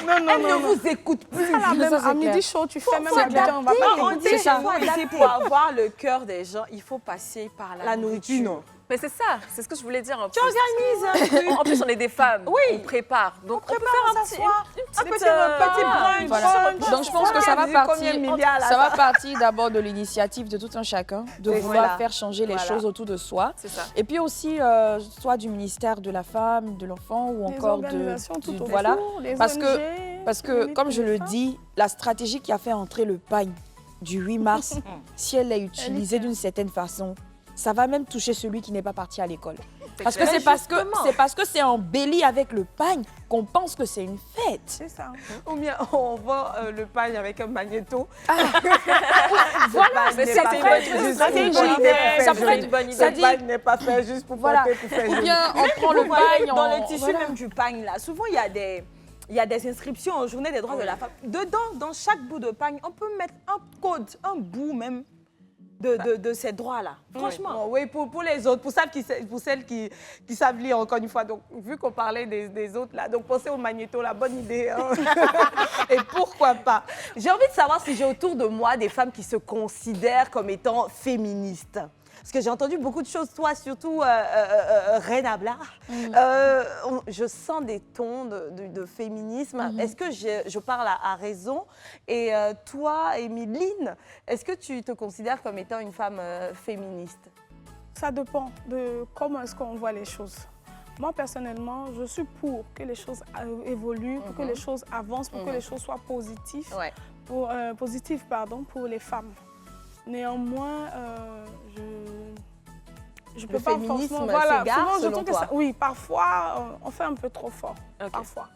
elle ne vous écoute plus. Ça, même Ça, c'est à midi clair. chaud, tu fais même faut à midi, on va adapter. pas On t'écouter. dit chez nous ici, pour avoir le cœur des gens, il faut passer par la nourriture. non. Mais c'est ça, c'est ce que je voulais dire en Tu plus. organises un truc. En plus, on est des femmes, Oui. on prépare. Donc, on peut prépare, faire on un petit, s'assoit. une Un petite, petit repas, petit brunch. Voilà. Brunch. Donc je pense que ça va Combien partir, de milliards, là, ça va partir d'abord de l'initiative de tout un chacun, de C'est vouloir voilà. faire changer les Voilà. choses autour de soi. C'est ça. Et puis aussi, soit du ministère de la femme, de l'enfant ou Les encore organisations tout autour, voilà. les Parce ONG, Parce les que, milites comme je des le femmes. dis, la stratégie qui a fait entrer le pagne du 8 mars, si elle est utilisée d'une certaine façon, ça va même toucher celui qui n'est pas parti à l'école. Parce que c'est parce que c'est embelli avec le pagne qu'on pense que c'est une fête. C'est ça. Ou bien on vend le pagne avec un magnéto. Mais c'est une bonne idée. Ça peut être une bonne idée. ça dit- Le pagne n'est pas fait juste pour Voilà. porter, pour faire Ou joli. bien on prend le Vous voyez, pagne, dans on- le tissu voilà. même du pagne, là, souvent, il y a des inscriptions aux journées des droits de la femme. Dedans, dans chaque bout de pagne, on peut mettre un code, un bout même de ces droits-là. Franchement. Oui, pour les autres, pour celles qui savent lire, encore une fois. Donc, vu qu'on parlait des autres, là, donc pensez au magnéto, la bonne idée. Hein. Et pourquoi pas? J'ai envie de savoir si j'ai autour de moi des femmes qui se considèrent comme étant féministes. Parce que j'ai entendu beaucoup de choses, toi surtout, Reine Ablard. Je sens des tons de féminisme. Est-ce que je parle à raison? Et toi, Émiline, est-ce que tu te considères comme étant une femme féministe? Ça dépend de comment est-ce qu'on voit les choses. Moi, personnellement, je suis pour que les choses évoluent, pour que les choses avancent, pour que les choses soient positives, Ouais. positives pour les femmes. Néanmoins, je peux Le pas féminisme forcément... Voilà, s'égare, souvent, je selon trouve que toi. ça, oui, parfois, on fait un peu trop fort. Ok. Parfois.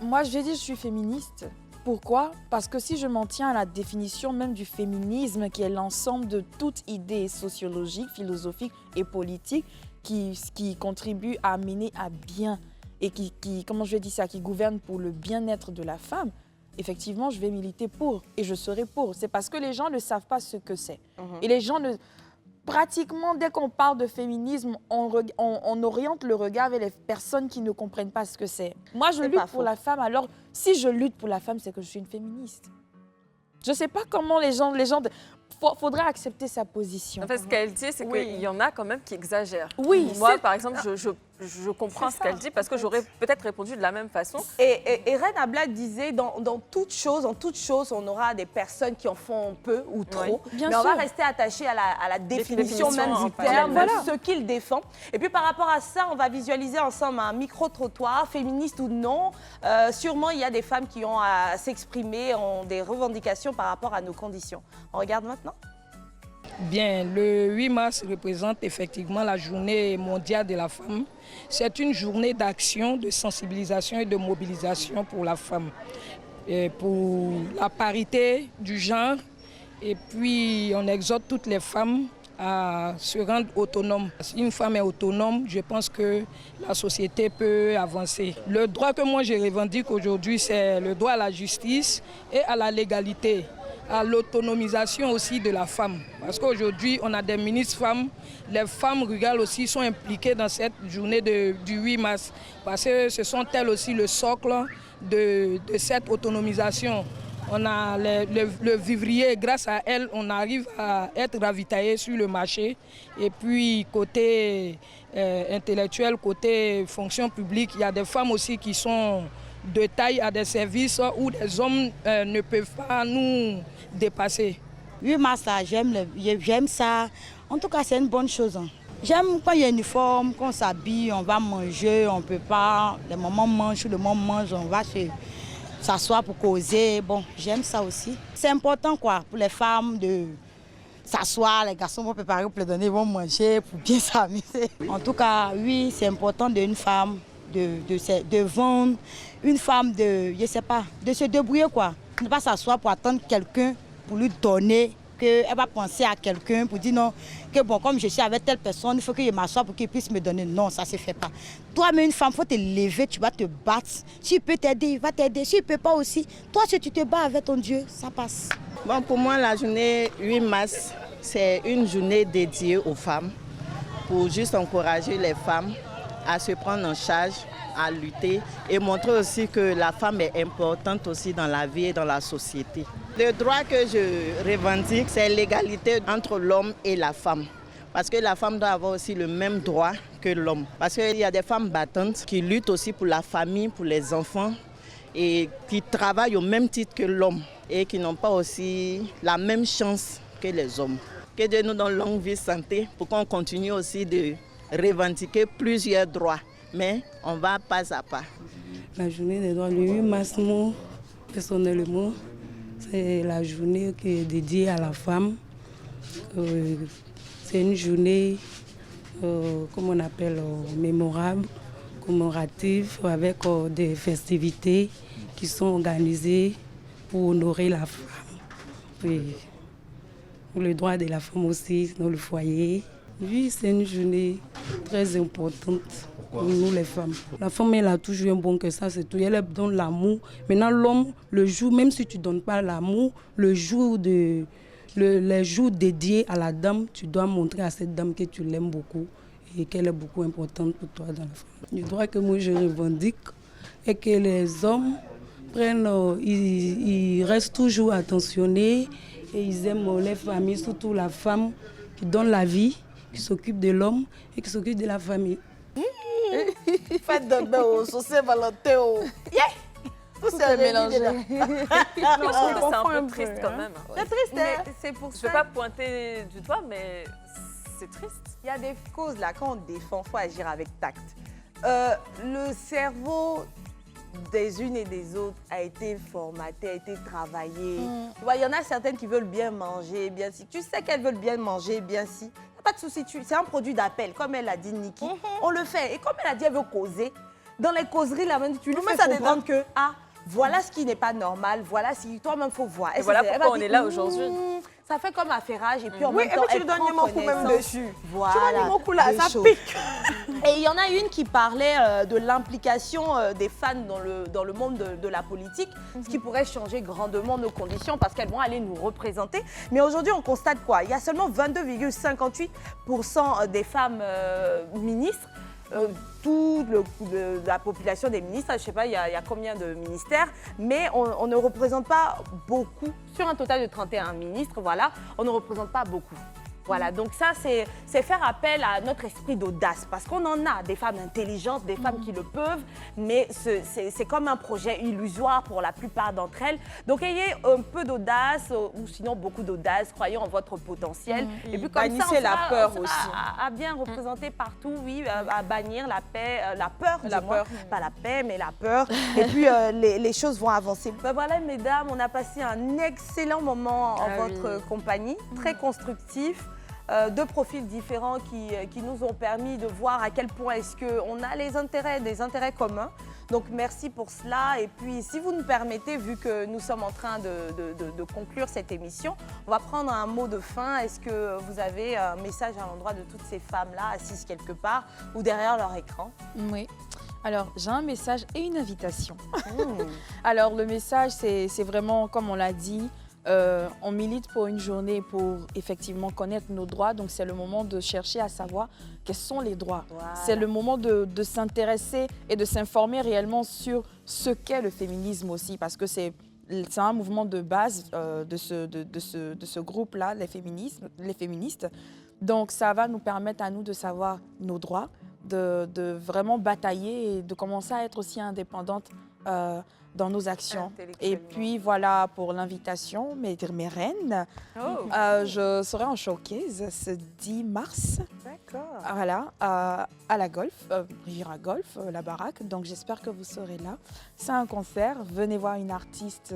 Moi, je vais dire que je suis féministe. Pourquoi? Parce que si je m'en tiens à la définition même du féminisme, qui est l'ensemble de toute idée sociologique, philosophique et politique qui contribue à mener à bien et comment je vais dire ça, qui gouverne pour le bien-être de la femme, effectivement, je vais militer pour et je serai pour. C'est parce que les gens ne savent pas ce que c'est. Et les gens pratiquement, dès qu'on parle de féminisme, on oriente le regard vers les personnes qui ne comprennent pas ce que c'est. Moi, je C'est lutte pas pour faux. la femme. Alors, si je lutte pour la femme, c'est que je suis une féministe. Je ne sais pas comment les gens faudrait accepter sa position. En fait, ce qu'elle dit, c'est qu'il y en a quand même qui exagèrent. Oui, Moi, c'est- par exemple, je comprends ce qu'elle dit parce que j'aurais peut-être répondu de la même façon. Et Reine Ablard disait, dans toute chose, on aura des personnes qui en font peu ou trop. Oui, bien mais on va sûr. rester attaché à la définition même définition, du en terme, fait. ce qu'il défend. Et puis par rapport à ça, on va visualiser ensemble un micro-trottoir, féministe ou non. Sûrement, il y a des femmes qui ont à s'exprimer, ont des revendications par rapport à nos conditions. On regarde maintenant? Bien, le 8 mars représente effectivement la journée mondiale de la femme. C'est une journée d'action, de sensibilisation et de mobilisation pour la femme, et pour la parité du genre. Et puis, on exhorte toutes les femmes à se rendre autonomes. Si une femme est autonome, je pense que la société peut avancer. Le droit que moi je revendique aujourd'hui, c'est le droit à la justice et à la légalité, à l'autonomisation aussi de la femme. Parce qu'aujourd'hui, on a des ministres femmes. Les femmes rurales aussi sont impliquées dans cette journée du 8 mars. Parce que ce sont elles aussi le socle de cette autonomisation. On a le vivrier, grâce à elles, on arrive à être ravitaillé sur le marché. Et puis, côté intellectuel, côté fonction publique, il y a des femmes aussi qui sont de taille à des services où des hommes ne peuvent pas nous dépasser. 8 mars, là, j'aime ça. En tout cas, c'est une bonne chose. J'aime quand il y a une uniforme, qu'on s'habille, on va manger, on ne peut pas. Les mamans mangent, tout le monde mange, on va s'asseoir pour causer. Bon, j'aime ça aussi. C'est important quoi, pour les femmes de s'asseoir, les garçons vont préparer pour les donner, ils vont manger pour bien s'amuser. En tout cas, oui, c'est important d'une femme de vendre, une femme je sais pas, de se débrouiller quoi. Ne pas s'asseoir pour attendre quelqu'un pour lui donner, qu'elle va penser à quelqu'un pour dire non, que bon, comme je suis avec telle personne, il faut que je m'assoie pour qu'il puisse me donner. Non, ça ne se fait pas. Toi-même, une femme, il faut te lever, tu vas te battre. S'il peut t'aider, il va t'aider. S'il ne peut pas aussi, toi, si tu te bats avec ton Dieu, ça passe. Bon, pour moi, la journée 8 mars, c'est une journée dédiée aux femmes pour juste encourager les femmes à se prendre en charge, à lutter et montrer aussi que la femme est importante aussi dans la vie et dans la société. Le droit que je revendique, c'est l'égalité entre l'homme et la femme. Parce que la femme doit avoir aussi le même droit que l'homme. Parce qu'il y a des femmes battantes qui luttent aussi pour la famille, pour les enfants et qui travaillent au même titre que l'homme et qui n'ont pas aussi la même chance que les hommes. Que Dieu nous donne longue vie, santé pour qu'on continue aussi de revendiquer plusieurs droits. Mais on va pas à pas. La journée des droits, le 8 mars, moi, personnellement, c'est la journée qui est dédiée à la femme. C'est une journée, comme on appelle, mémorable, commémorative, avec des festivités qui sont organisées pour honorer la femme. Oui. Pour le droit de la femme aussi dans le foyer. Oui, c'est une journée très importante pour nous les femmes. La femme, elle a toujours un bon que ça, c'est tout. Elle donne l'amour. Maintenant, l'homme, le jour, même si tu ne donnes pas l'amour, les jours dédiés à la dame, tu dois montrer à cette dame que tu l'aimes beaucoup et qu'elle est beaucoup importante pour toi dans la famille. Le droit que moi je revendique est que les hommes ils restent toujours attentionnés et ils aiment les familles, surtout la femme qui donne la vie, qui s'occupe de l'homme et qui s'occupe de la famille. Faites de beau, saucé Valentin. Tout s'est mélangé. Je trouve que c'est un peu triste quand même. C'est triste, hein? C'est pour Je ne ça. vais pas pointer du doigt, mais c'est triste. Il y a des causes là, quand on défend, il faut agir avec tact. Le cerveau des unes et des autres a été formaté, a été travaillé. Tu vois, il y en a certaines qui veulent bien manger, bien si. Tu sais qu'elles veulent bien manger, bien si. Pas de souci, c'est un produit d'appel, comme elle a dit Niki. On le fait. Et comme elle a dit, elle veut causer. Dans les causeries, là, tu lui fais comprendre que, voilà ce qui n'est pas normal, voilà ce qui toi-même faut voir. Et voilà pourquoi on est là aujourd'hui. Ça fait comme affairage et puis en même Oui, et temps, puis tu lui donnes mon coup même dessus. Voilà. Tu vois, mon coup là, des ça choses. pique. Et il y en a une qui parlait de l'implication des femmes dans le monde de la politique, ce qui pourrait changer grandement nos conditions parce qu'elles vont aller nous représenter. Mais aujourd'hui, on constate quoi? Il y a seulement 22,58% des femmes ministres. Toute la population des ministres, je ne sais pas, il y a combien de ministères, mais on ne représente pas beaucoup. Sur un total de 31 ministres, voilà, on ne représente pas beaucoup. Voilà, donc ça, c'est faire appel à notre esprit d'audace, parce qu'on en a des femmes intelligentes, des femmes qui le peuvent, mais c'est comme un projet illusoire pour la plupart d'entre elles. Donc ayez un peu d'audace, ou sinon beaucoup d'audace, croyez en votre potentiel. Et puis comme ça, on la sera- peur on sera aussi. à bien représenter partout, oui, à bannir la paix, la peur, La dis-moi. peur. Pas la paix, mais la peur. Et puis les choses vont avancer. Ben voilà, mesdames, on a passé un excellent moment en votre compagnie, très constructif. Deux profils différents qui nous ont permis de voir à quel point est-ce qu'on a des intérêts communs. Donc merci pour cela. Et puis si vous nous permettez, vu que nous sommes en train de conclure cette émission, on va prendre un mot de fin. Est-ce que vous avez un message à l'endroit de toutes ces femmes-là assises quelque part ou derrière leur écran? Oui. Alors, j'ai un message et une invitation. Alors, le message, c'est vraiment, comme on l'a dit, on milite pour une journée pour effectivement connaître nos droits. Donc, c'est le moment de chercher à savoir quels sont les droits. Voilà. C'est le moment de s'intéresser et de s'informer réellement sur ce qu'est le féminisme aussi. Parce que c'est un mouvement de base de ce groupe-là, les féministes. Donc, ça va nous permettre à nous de savoir nos droits, de vraiment batailler et de commencer à être aussi indépendante dans nos actions. Et puis voilà pour l'invitation, mes reines. Je serai en showcase ce 10 mars. D'accord. Voilà, à la Golf, Riviera Golf, la baraque. Donc j'espère que vous serez là. C'est un concert. Venez voir une artiste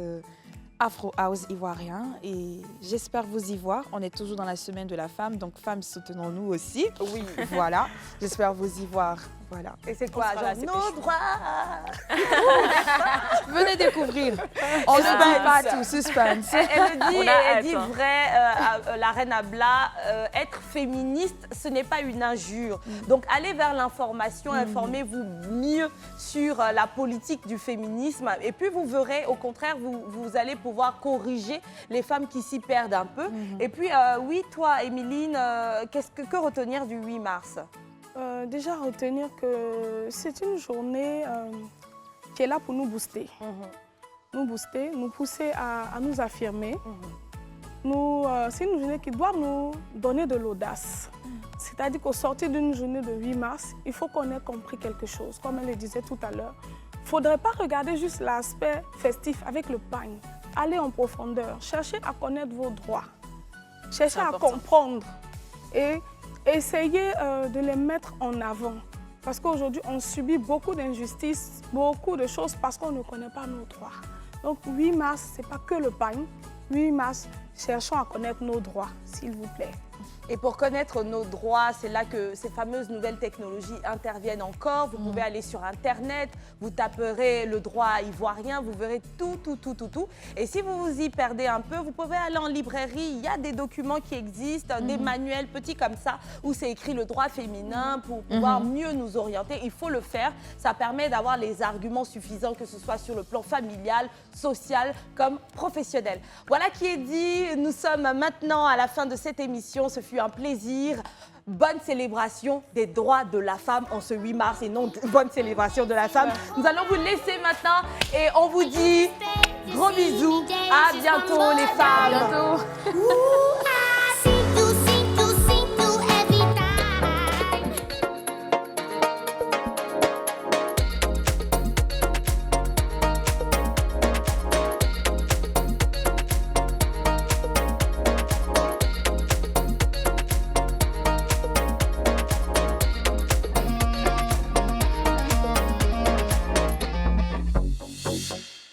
Afro House ivoirien et j'espère vous y voir. On est toujours dans la semaine de la femme, donc femmes, soutenons-nous aussi. Oui. Voilà, j'espère vous y voir. Voilà. Et c'est quoi, genre, nos droits? Venez découvrir. On ne dit pas tout, suspense. Elle dit vrai, la reine Abla, être féministe, ce n'est pas une injure. Donc allez vers l'information, informez-vous mieux sur la politique du féminisme et puis vous verrez, au contraire, vous allez pouvoir corriger les femmes qui s'y perdent un peu. Et puis, oui, toi, Émiline, que retenir du 8 mars? Déjà retenir que c'est une journée qui est là pour nous booster. Nous booster, nous pousser à nous affirmer. C'est une journée qui doit nous donner de l'audace. C'est-à-dire qu'au sortir d'une journée de 8 mars, il faut qu'on ait compris quelque chose. Comme elle le disait tout à l'heure, il ne faudrait pas regarder juste l'aspect festif avec le pagne. Allez en profondeur, cherchez à connaître vos droits, cherchez à comprendre et essayez de les mettre en avant. Parce qu'aujourd'hui, on subit beaucoup d'injustices, beaucoup de choses parce qu'on ne connaît pas nos droits. Donc 8 mars, ce n'est pas que le pagne. 8 mars, cherchons à connaître nos droits, s'il vous plaît. Et pour connaître nos droits, c'est là que ces fameuses nouvelles technologies interviennent encore. Vous pouvez aller sur Internet, vous taperez le droit ivoirien, vous verrez tout. Et si vous vous y perdez un peu, vous pouvez aller en librairie. Il y a des documents qui existent, des manuels petits comme ça, où c'est écrit le droit féminin pour pouvoir mieux nous orienter. Il faut le faire. Ça permet d'avoir les arguments suffisants, que ce soit sur le plan familial, social, comme professionnel. Voilà qui est dit. Nous sommes maintenant à la fin de cette émission. Ce fut un plaisir. Bonne célébration des droits de la femme en ce 8 mars et non bonne célébration de la femme. Nous allons vous laisser maintenant et on vous dit gros bisous. À bientôt les femmes. À bientôt.